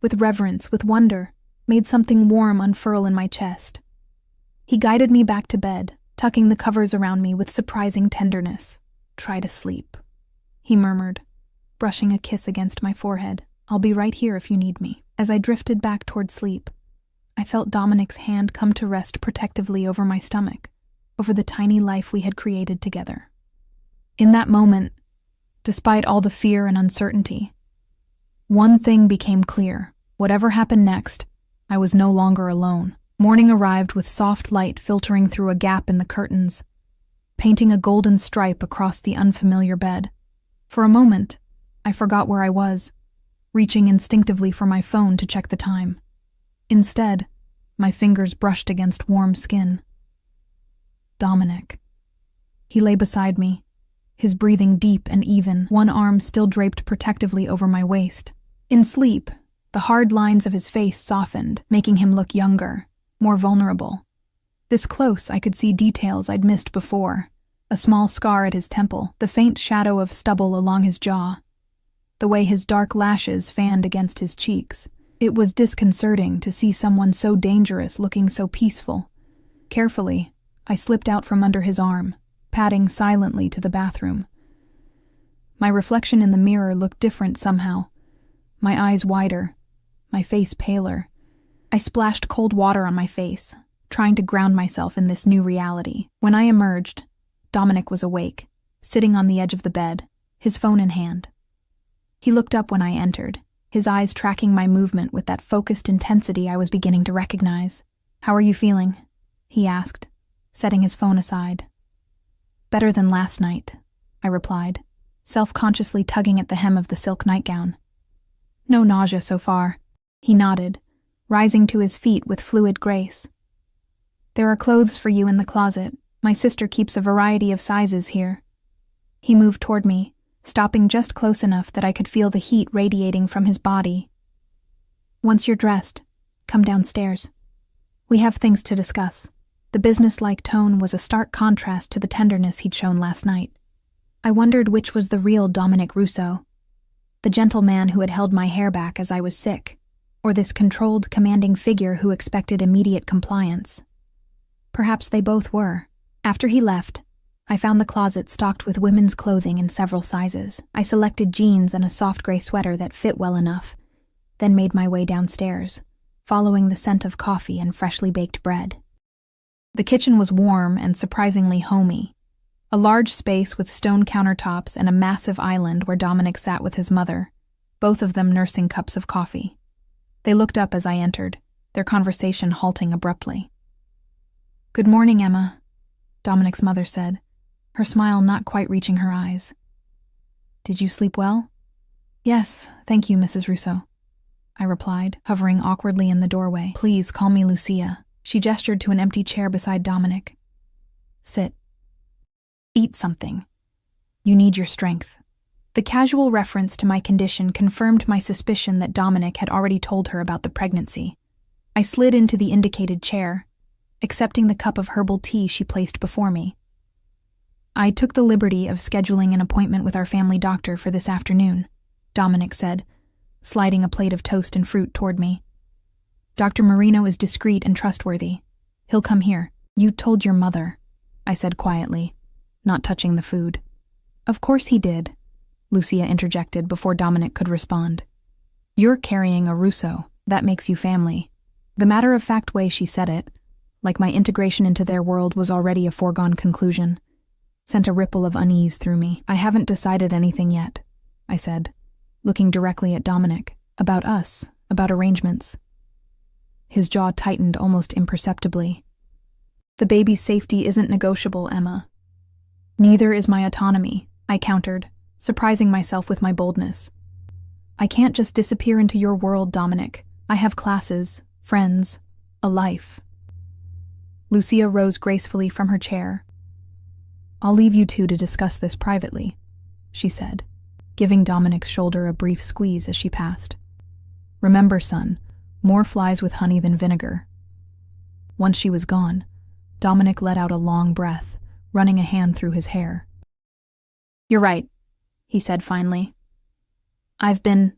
Speaker 1: with reverence, with wonder, made something warm unfurl in my chest. He guided me back to bed, tucking the covers around me with surprising tenderness. "Try to sleep," he murmured, brushing a kiss against my forehead. "I'll be right here if you need me." As I drifted back toward sleep, I felt Dominic's hand come to rest protectively over my stomach, over the tiny life we had created together. In that moment, despite all the fear and uncertainty, one thing became clear. Whatever happened next, I was no longer alone. Morning arrived with soft light filtering through a gap in the curtains, painting a golden stripe across the unfamiliar bed. For a moment, I forgot where I was, reaching instinctively for my phone to check the time. Instead, my fingers brushed against warm skin. Dominic. He lay beside me, his breathing deep and even, one arm still draped protectively over my waist. In sleep, The hard lines of his face softened, making him look younger, more vulnerable. This close, I could see details I'd missed before. A small scar at his temple, the faint shadow of stubble along his jaw, the way his dark lashes fanned against his cheeks. It was disconcerting to see someone so dangerous looking so peaceful. Carefully, I slipped out from under his arm, padding silently to the bathroom. My reflection in the mirror looked different somehow. My eyes wider, my face paler. I splashed cold water on my face, trying to ground myself in this new reality. When I emerged, Dominic was awake, sitting on the edge of the bed, his phone in hand. He looked up when I entered, his eyes tracking my movement with that focused intensity I was beginning to recognize. "How are you feeling?" he asked, setting his phone aside. "Better than last night," I replied, self-consciously tugging at the hem of the silk nightgown. "No nausea so far," he nodded, rising to his feet with fluid grace. "There are clothes for you in the closet. My sister keeps a variety of sizes here." He moved toward me, stopping just close enough that I could feel the heat radiating from his body. "Once you're dressed, come downstairs. We have things to discuss." The businesslike tone was a stark contrast to the tenderness he'd shown last night. I wondered which was the real Dominic Russo, the gentle man who had held my hair back as I was sick, or this controlled, commanding figure who expected immediate compliance. Perhaps they both were. After he left, I found the closet stocked with women's clothing in several sizes. I selected jeans and a soft gray sweater that fit well enough, then made my way downstairs, following the scent of coffee and freshly baked bread. The kitchen was warm and surprisingly homey, a large space with stone countertops and a massive island where Dominic sat with his mother, both of them nursing cups of coffee. They looked up as I entered, their conversation halting abruptly. "Good morning, Emma," Dominic's mother said, her smile not quite reaching her eyes. "Did you sleep well?" "Yes, thank you, Mrs. Russo," I replied, hovering awkwardly in the doorway. "Please call me Lucia." She gestured to an empty chair beside Dominic. "Sit. Eat something. You need your strength." The casual reference to my condition confirmed my suspicion that Dominic had already told her about the pregnancy. I slid into the indicated chair, accepting the cup of herbal tea she placed before me. "I took the liberty of scheduling an appointment with our family doctor for this afternoon," Dominic said, sliding a plate of toast and fruit toward me. "Dr. Marino is discreet and trustworthy. He'll come here." "You told your mother," I said quietly, not touching the food. "Of course he did," Lucia interjected before Dominic could respond. "You're carrying a Russo. That makes you family." The matter-of-fact way she said it, like my integration into their world was already a foregone conclusion, sent a ripple of unease through me. "I haven't decided anything yet," I said, looking directly at Dominic. "About us, about arrangements." His jaw tightened almost imperceptibly. "The baby's safety isn't negotiable, Emma." "Neither is my autonomy," I countered, surprising myself with my boldness. "I can't just disappear into your world, Dominic. I have classes, friends, a life." Lucia rose gracefully from her chair. "I'll leave you two to discuss this privately," she said, giving Dominic's shoulder a brief squeeze as she passed. "Remember, son, more flies with honey than vinegar." Once she was gone, Dominic let out a long breath, running a hand through his hair. "You're right," he said finally. "I've been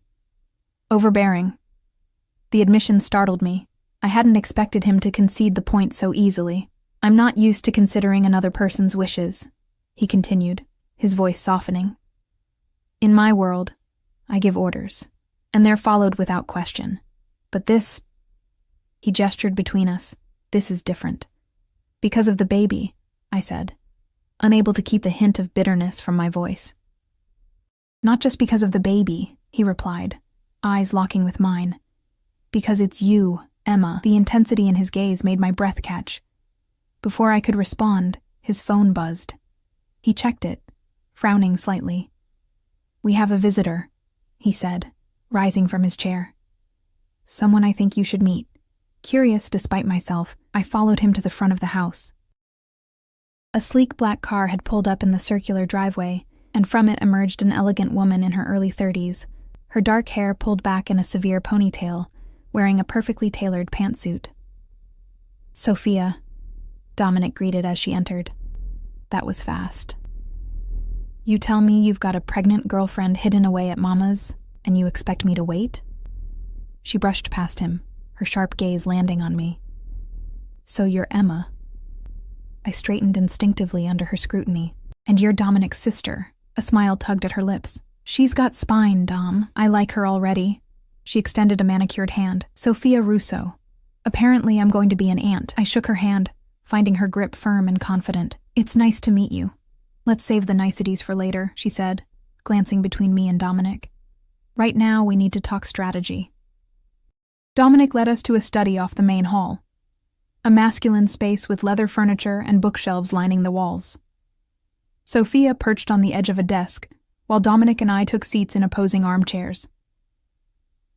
Speaker 1: overbearing." The admission startled me. I hadn't expected him to concede the point so easily. "I'm not used to considering another person's wishes," he continued, his voice softening. "In my world, I give orders, and they're followed without question. But this," he gestured between us, "this is different." "Because of the baby," I said, unable to keep the hint of bitterness from my voice. "Not just because of the baby," he replied, eyes locking with mine. "Because it's you, Emma." The intensity in his gaze made my breath catch. Before I could respond, his phone buzzed. He checked it, frowning slightly. "We have a visitor," he said, rising from his chair. "Someone I think you should meet." Curious despite myself, I followed him to the front of the house. A sleek black car had pulled up in the circular driveway, and from it emerged an elegant woman in her early 30s, her dark hair pulled back in a severe ponytail, wearing a perfectly tailored pantsuit. "Sophia," Dominic greeted as she entered. That was fast. "You tell me you've got a pregnant girlfriend hidden away at Mama's, and you expect me to wait?" She brushed past him, her sharp gaze landing on me. "So you're Emma." I straightened instinctively under her scrutiny. "And you're Dominic's sister." A smile tugged at her lips. "She's got spine, Dom. I like her already." She extended a manicured hand. "Sophia Russo. Apparently I'm going to be an aunt." I shook her hand, finding her grip firm and confident. "It's nice to meet you." "Let's save the niceties for later," she said, glancing between me and Dominic. "Right now we need to talk strategy." Dominic led us to a study off the main hall, a masculine space with leather furniture and bookshelves lining the walls. Sophia perched on the edge of a desk, while Dominic and I took seats in opposing armchairs.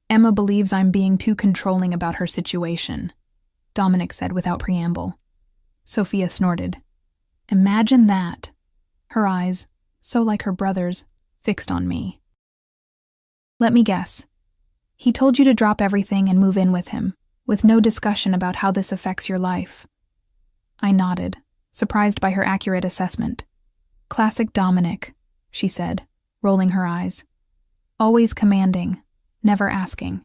Speaker 1: "Emma believes I'm being too controlling about her situation," Dominic said without preamble. Sophia snorted. "Imagine that." Her eyes, so like her brother's, fixed on me. "Let me guess. He told you to drop everything and move in with him, with no discussion about how this affects your life." I nodded, surprised by her accurate assessment. "Classic Dominic," she said, rolling her eyes. "Always commanding, never asking."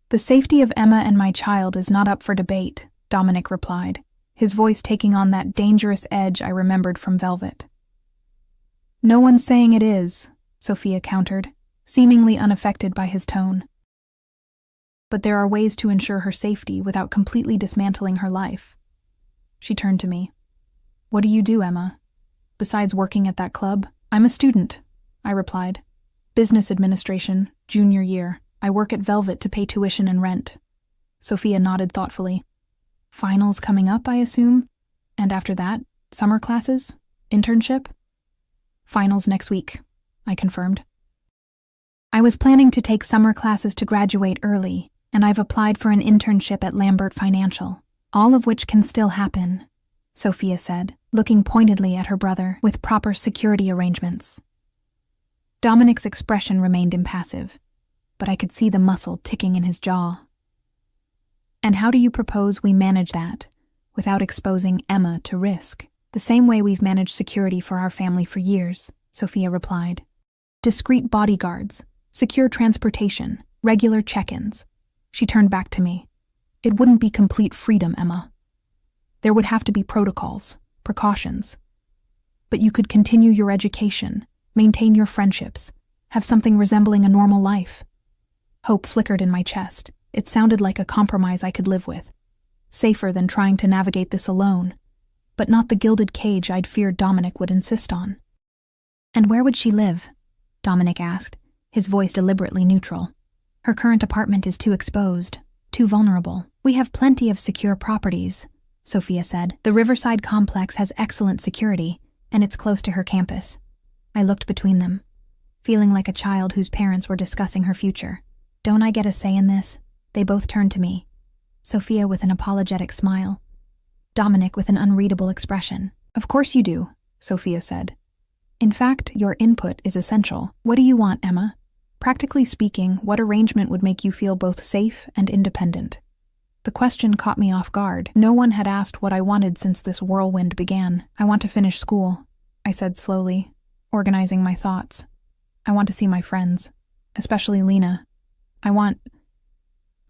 Speaker 1: "The safety of Emma and my child is not up for debate," Dominic replied, his voice taking on that dangerous edge I remembered from Velvet. "No one's saying it is," Sophia countered, seemingly unaffected by his tone. "But there are ways to ensure her safety without completely dismantling her life." She turned to me. "What do you do, Emma? Besides working at that club?" "I'm a student," I replied. "Business administration, junior year. I work at Velvet to pay tuition and rent." Sophia nodded thoughtfully. "Finals coming up, I assume? And after that, summer classes? Internship?" "Finals next week," I confirmed. "I was planning to take summer classes to graduate early, and I've applied for an internship at Lambert Financial, all of which can still happen," Sophia said, looking pointedly at her brother, "with proper security arrangements." Dominic's expression remained impassive, but I could see the muscle ticking in his jaw. "And how do you propose we manage that, without exposing Emma to risk?" "The same way we've managed security for our family for years," Sophia replied. "Discreet bodyguards, secure transportation, regular check-ins." She turned back to me. "It wouldn't be complete freedom, Emma. There would have to be protocols, precautions. But you could continue your education, maintain your friendships, have something resembling a normal life." Hope flickered in my chest. It sounded like a compromise I could live with. Safer than trying to navigate this alone, but not the gilded cage I'd feared Dominic would insist on. "And where would she live?" Dominic asked, his voice deliberately neutral. "Her current apartment is too exposed, too vulnerable. We have plenty of secure properties," Sophia said. "The Riverside complex has excellent security, and it's close to her campus." I looked between them, feeling like a child whose parents were discussing her future. "Don't I get a say in this?" They both turned to me, Sophia with an apologetic smile, Dominic with an unreadable expression. "Of course you do," Sophia said. "In fact, your input is essential. What do you want, Emma? Practically speaking, what arrangement would make you feel both safe and independent?" The question caught me off guard. No one had asked what I wanted since this whirlwind began. "I want to finish school," I said slowly, organizing my thoughts. "I want to see my friends, especially Lena.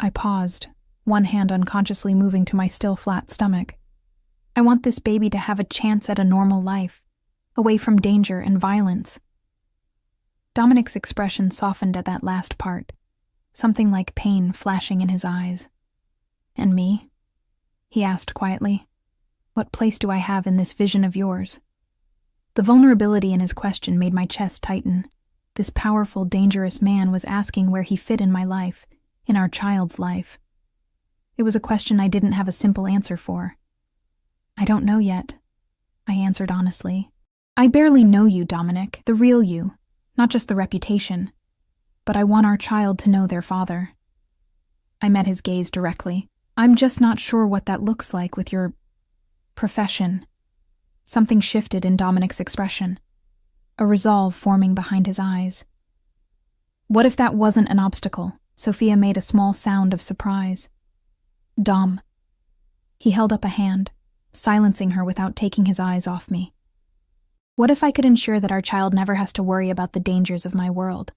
Speaker 1: I paused, one hand unconsciously moving to my still flat stomach. "I want this baby to have a chance at a normal life, away from danger and violence." Dominic's expression softened at that last part, something like pain flashing in his eyes. "And me?" he asked quietly. "What place do I have in this vision of yours?" The vulnerability in his question made my chest tighten. This powerful, dangerous man was asking where he fit in my life, in our child's life. It was a question I didn't have a simple answer for. "I don't know yet," I answered honestly. "I barely know you, Dominic, the real you, not just the reputation. But I want our child to know their father." I met his gaze directly. "I'm just not sure what that looks like with your profession." Something shifted in Dominic's expression, a resolve forming behind his eyes. What if that wasn't an obstacle? Sophia made a small sound of surprise. Dom. He held up a hand, silencing her without taking his eyes off me. What if I could ensure that our child never has to worry about the dangers of my world?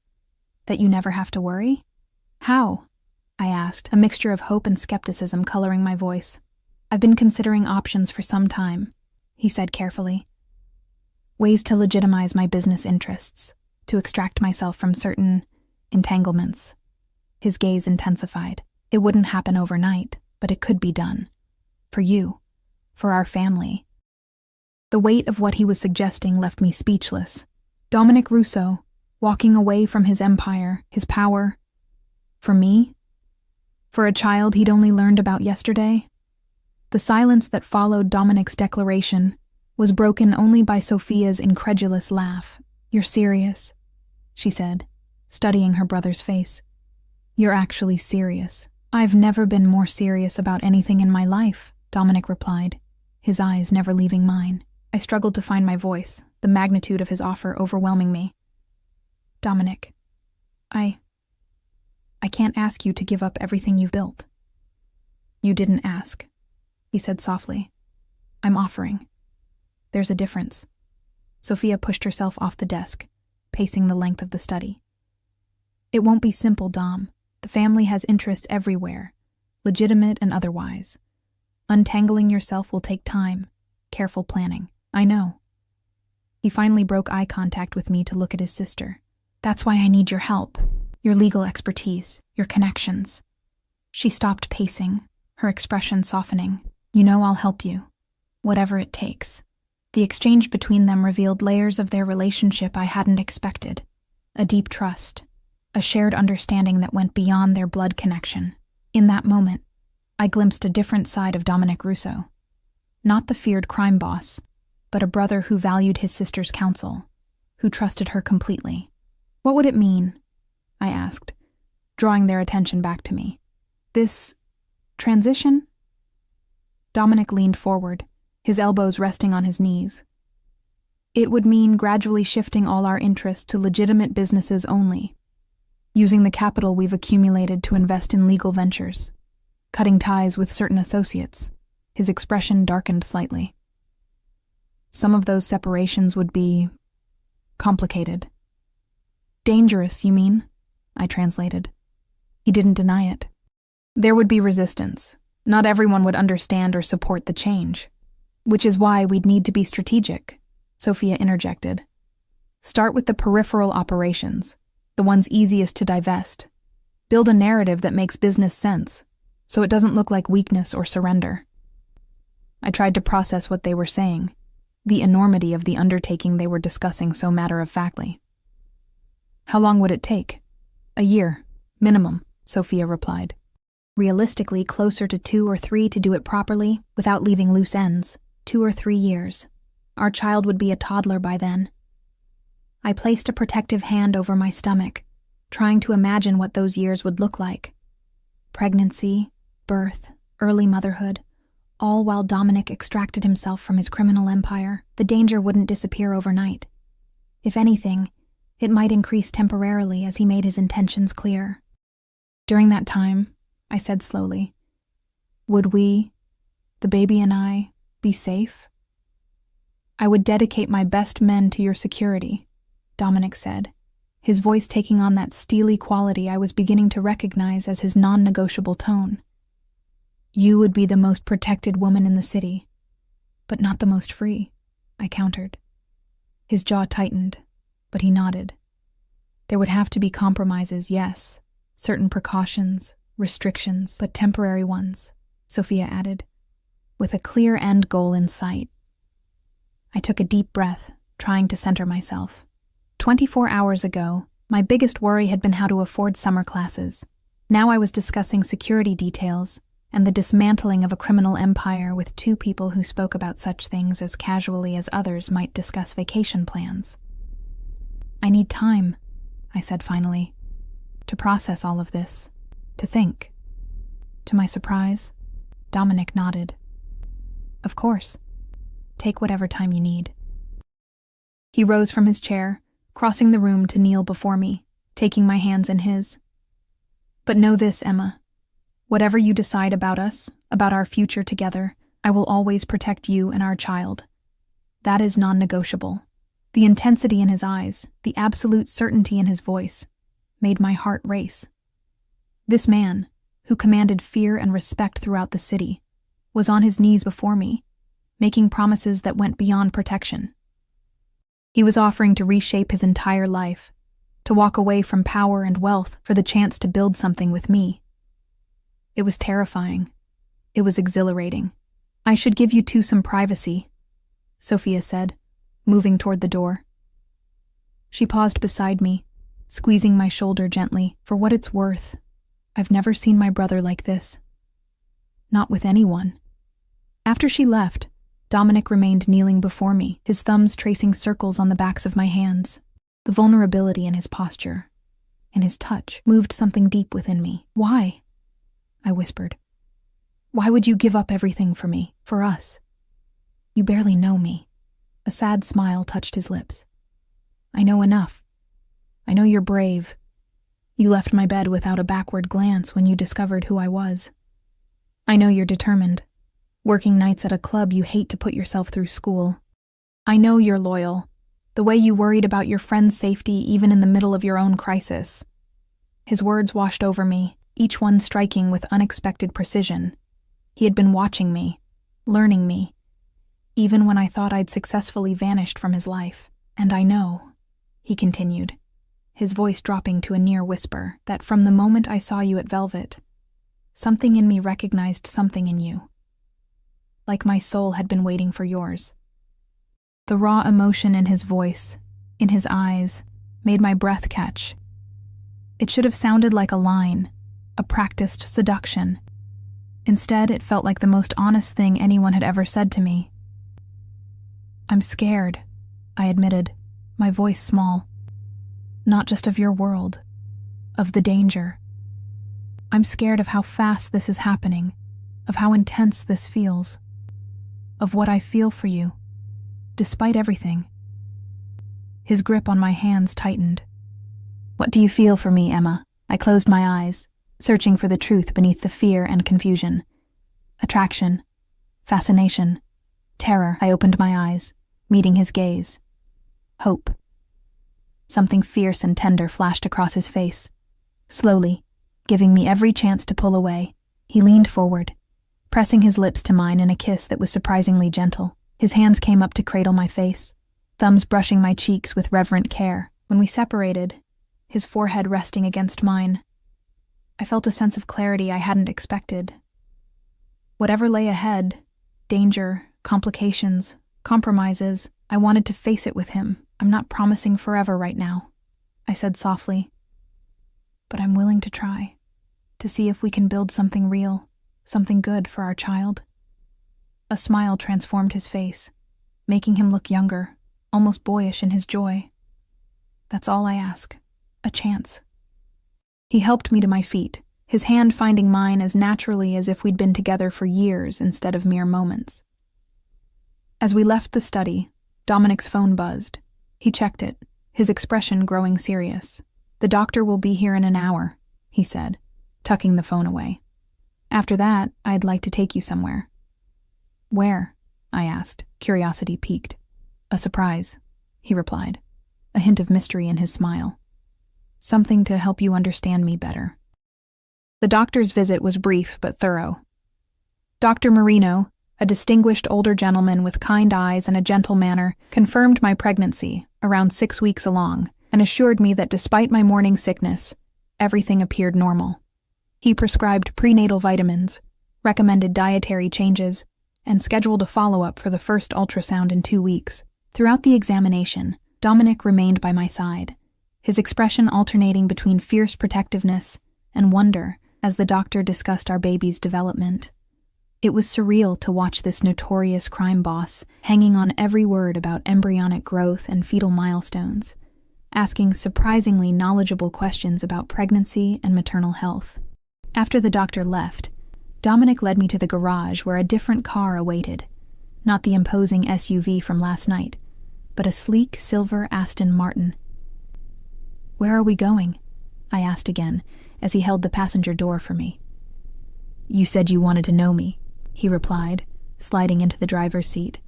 Speaker 1: That you never have to worry? How? I asked, a mixture of hope and skepticism coloring my voice. I've been considering options for some time, he said carefully. Ways to legitimize my business interests, to extract myself from certain entanglements. His gaze intensified. It wouldn't happen overnight, but it could be done. For you. For our family. The weight of what he was suggesting left me speechless. Dominic Rousseau, walking away from his empire, his power. For me? For a child he'd only learned about yesterday? The silence that followed Dominic's declaration was broken only by Sophia's incredulous laugh. You're serious, she said, studying her brother's face. You're actually serious. I've never been more serious about anything in my life, Dominic replied, his eyes never leaving mine. I struggled to find my voice, the magnitude of his offer overwhelming me. Dominic, I can't ask you to give up everything you've built. You didn't ask, he said softly. I'm offering. There's a difference. Sophia pushed herself off the desk, pacing the length of the study. It won't be simple, Dom. The family has interest everywhere, legitimate and otherwise. Untangling yourself will take time, careful planning. I know. He finally broke eye contact with me to look at his sister. That's why I need your help, your legal expertise, your connections. She stopped pacing, her expression softening. You know I'll help you, whatever it takes. The exchange between them revealed layers of their relationship I hadn't expected. A deep trust, a shared understanding that went beyond their blood connection. In that moment, I glimpsed a different side of Dominic Rousseau. Not the feared crime boss, but a brother who valued his sister's counsel, who trusted her completely. What would it mean? I asked, drawing their attention back to me. This transition? Dominic leaned forward, his elbows resting on his knees. It would mean gradually shifting all our interests to legitimate businesses only, using the capital we've accumulated to invest in legal ventures, cutting ties with certain associates. His expression darkened slightly. Some of those separations would be complicated. Dangerous, you mean? I translated. He didn't deny it. There would be resistance. Not everyone would understand or support the change. Which is why we'd need to be strategic, Sophia interjected. Start with the peripheral operations, the ones easiest to divest. Build a narrative that makes business sense, so it doesn't look like weakness or surrender. I tried to process what they were saying, the enormity of the undertaking they were discussing so matter-of-factly. How long would it take? A year, minimum, Sophia replied. Realistically, closer to 2 or 3 to do it properly, without leaving loose ends. 2 or 3 years. Our child would be a toddler by then. I placed a protective hand over my stomach, trying to imagine what those years would look like. Pregnancy, birth, early motherhood, all while Dominic extracted himself from his criminal empire. The danger wouldn't disappear overnight. If anything, it might increase temporarily as he made his intentions clear. During that time, I said slowly, would we, the baby and I, be safe? I would dedicate my best men to your security, Dominic said, his voice taking on that steely quality I was beginning to recognize as his non-negotiable tone. You would be the most protected woman in the city, but not the most free, I countered. His jaw tightened, but he nodded. There would have to be compromises, yes, certain precautions, restrictions, but temporary ones, Sophia added, with a clear end goal in sight. I took a deep breath, trying to center myself. 24 hours ago, my biggest worry had been how to afford summer classes. Now I was discussing security details and the dismantling of a criminal empire with 2 people who spoke about such things as casually as others might discuss vacation plans. I need time, I said finally, to process all of this, to think. To my surprise, Dominic nodded. Of course. Take whatever time you need. He rose from his chair, crossing the room to kneel before me, taking my hands in his. "But know this, Emma. Whatever you decide about us, about our future together, I will always protect you and our child. That is non-negotiable." The intensity in his eyes, the absolute certainty in his voice, made my heart race. This man, who commanded fear and respect throughout the city, was on his knees before me, making promises that went beyond protection. He was offering to reshape his entire life, to walk away from power and wealth for the chance to build something with me. It was terrifying. It was exhilarating. "I should give you two some privacy," Sophia said, moving toward the door. She paused beside me, squeezing my shoulder gently. "For what it's worth, I've never seen my brother like this. Not with anyone." After she left, Dominic remained kneeling before me, his thumbs tracing circles on the backs of my hands. The vulnerability in his posture, in his touch, moved something deep within me. "Why?" I whispered. "Why would you give up everything for me, for us? You barely know me." A sad smile touched his lips. "I know enough. I know you're brave. You left my bed without a backward glance when you discovered who I was. I know you're determined, working nights at a club you hate to put yourself through school. I know you're loyal, the way you worried about your friend's safety even in the middle of your own crisis." His words washed over me, each one striking with unexpected precision. He had been watching me, learning me, even when I thought I'd successfully vanished from his life. "And I know," he continued, his voice dropping to a near whisper, "that from the moment I saw you at Velvet, something in me recognized something in you. Like my soul had been waiting for yours." The raw emotion in his voice, in his eyes, made my breath catch. It should have sounded like a line, a practiced seduction. Instead, it felt like the most honest thing anyone had ever said to me. "I'm scared," I admitted, my voice small. "Not just of your world, of the danger. I'm scared of how fast this is happening, of how intense this feels, of what I feel for you, despite everything." His grip on my hands tightened. "What do you feel for me, Emma?" I closed my eyes, searching for the truth beneath the fear and confusion. Attraction, fascination, terror. I opened my eyes, meeting his gaze. Hope. Something fierce and tender flashed across his face. Slowly, giving me every chance to pull away, he leaned forward, pressing his lips to mine in a kiss that was surprisingly gentle. His hands came up to cradle my face, thumbs brushing my cheeks with reverent care. When we separated, his forehead resting against mine, I felt a sense of clarity I hadn't expected. Whatever lay ahead, danger, complications, compromises, I wanted to face it with him. "I'm not promising forever right now," I said softly. "But I'm willing to try, to see if we can build something real, something good for our child." A smile transformed his face, making him look younger, almost boyish in his joy. "That's all I ask, a chance." He helped me to my feet, his hand finding mine as naturally as if we'd been together for years instead of mere moments. As we left the study, Dominic's phone buzzed. He checked it, his expression growing serious. "The doctor will be here in an hour," he said, tucking the phone away. "After that, I'd like to take you somewhere." "Where?" I asked, curiosity piqued. "A surprise," he replied, a hint of mystery in his smile. "Something to help you understand me better." The doctor's visit was brief but thorough. Dr. Marino, a distinguished older gentleman with kind eyes and a gentle manner, confirmed my pregnancy, around 6 weeks along, and assured me that despite my morning sickness, everything appeared normal. He prescribed prenatal vitamins, recommended dietary changes, and scheduled a follow-up for the first ultrasound in 2 weeks. Throughout the examination, Dominic remained by my side, his expression alternating between fierce protectiveness and wonder as the doctor discussed our baby's development. It was surreal to watch this notorious crime boss hanging on every word about embryonic growth and fetal milestones, asking surprisingly knowledgeable questions about pregnancy and maternal health. After the doctor left, Dominic led me to the garage where a different car awaited, not the imposing SUV from last night, but a sleek silver Aston Martin. "Where are we going?" I asked again, as he held the passenger door for me. You said you wanted to know me, he replied, sliding into the driver's seat.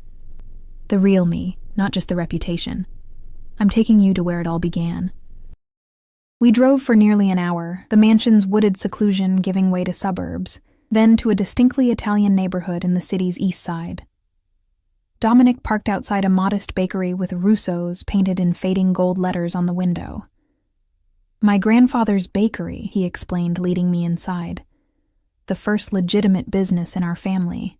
Speaker 1: The real me, not just the reputation. I'm taking you to where it all began. We drove for nearly an hour, the mansion's wooded seclusion giving way to suburbs, then to a distinctly Italian neighborhood in the city's east side. Dominic parked outside a modest bakery with Russo's painted in fading gold letters on the window. My grandfather's bakery, he explained, leading me inside. The first legitimate business in our family.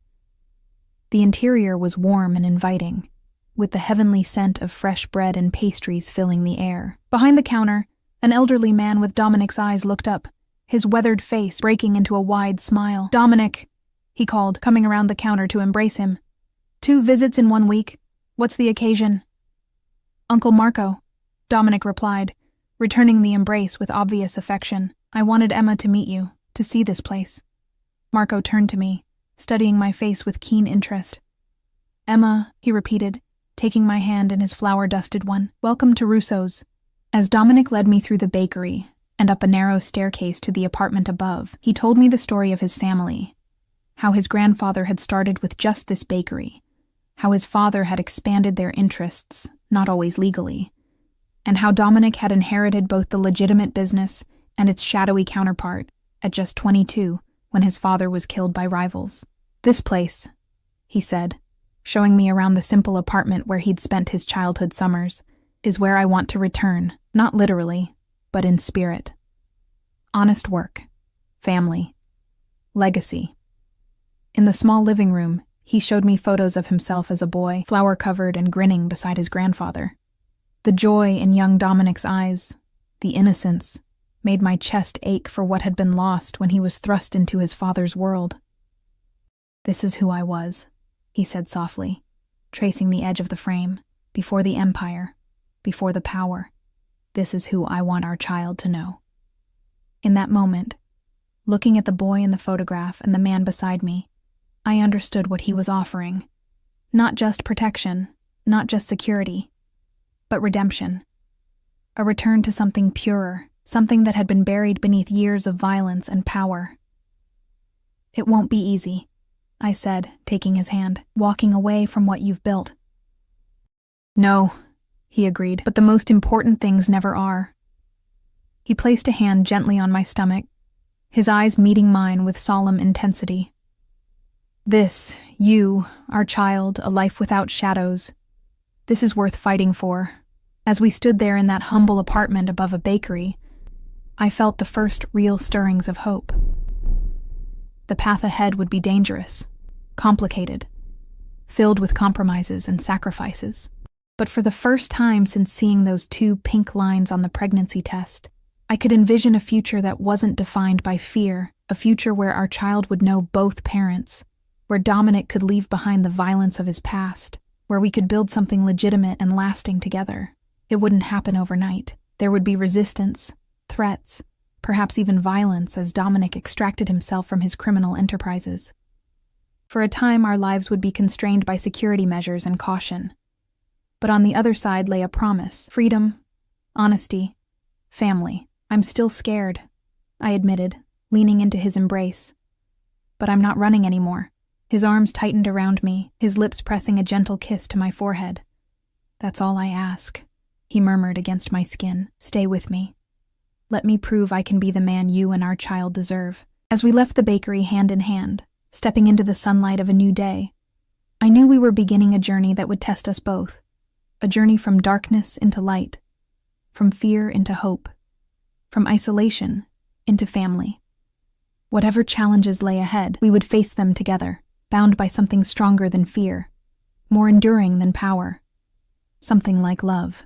Speaker 1: The interior was warm and inviting, with the heavenly scent of fresh bread and pastries filling the air. Behind the counter, an elderly man with Dominic's eyes looked up, his weathered face breaking into a wide smile. Dominic, he called, coming around the counter to embrace him. 2 visits in 1 week. What's the occasion? Uncle Marco, Dominic replied, returning the embrace with obvious affection. I wanted Emma to meet you, to see this place. Marco turned to me, studying my face with keen interest. Emma, he repeated, taking my hand in his flour-dusted one. Welcome to Russo's. As Dominic led me through the bakery and up a narrow staircase to the apartment above, he told me the story of his family, how his grandfather had started with just this bakery, how his father had expanded their interests, not always legally, and how Dominic had inherited both the legitimate business and its shadowy counterpart at just 22 when his father was killed by rivals. This place, he said, showing me around the simple apartment where he'd spent his childhood summers, is where I want to return, not literally, but in spirit. Honest work, family, legacy. In the small living room, he showed me photos of himself as a boy, flour-covered and grinning beside his grandfather. The joy in young Dominic's eyes, the innocence, made my chest ache for what had been lost when he was thrust into his father's world. This is who I was, he said softly, tracing the edge of the frame, before the empire, before the power. This is who I want our child to know. In that moment, looking at the boy in the photograph and the man beside me, I understood what he was offering. Not just protection, not just security, but redemption. A return to something purer, something that had been buried beneath years of violence and power. It won't be easy, I said, taking his hand, walking away from what you've built. No, he agreed, but the most important things never are. He placed a hand gently on my stomach, his eyes meeting mine with solemn intensity. This, you, our child, a life without shadows, this is worth fighting for. As we stood there in that humble apartment above a bakery, I felt the first real stirrings of hope. The path ahead would be dangerous, complicated, filled with compromises and sacrifices. But for the first time since seeing those 2 pink lines on the pregnancy test, I could envision a future that wasn't defined by fear, a future where our child would know both parents, where Dominic could leave behind the violence of his past, where we could build something legitimate and lasting together. It wouldn't happen overnight. There would be resistance, threats, perhaps even violence as Dominic extracted himself from his criminal enterprises. For a time, our lives would be constrained by security measures and caution. But on the other side lay a promise, freedom, honesty, family. I'm still scared, I admitted, leaning into his embrace. But I'm not running anymore. His arms tightened around me, his lips pressing a gentle kiss to my forehead. That's all I ask, he murmured against my skin. Stay with me. Let me prove I can be the man you and our child deserve. As we left the bakery hand in hand, stepping into the sunlight of a new day, I knew we were beginning a journey that would test us both. A journey from darkness into light, from fear into hope, from isolation into family. Whatever challenges lay ahead, we would face them together, bound by something stronger than fear, more enduring than power, something like love.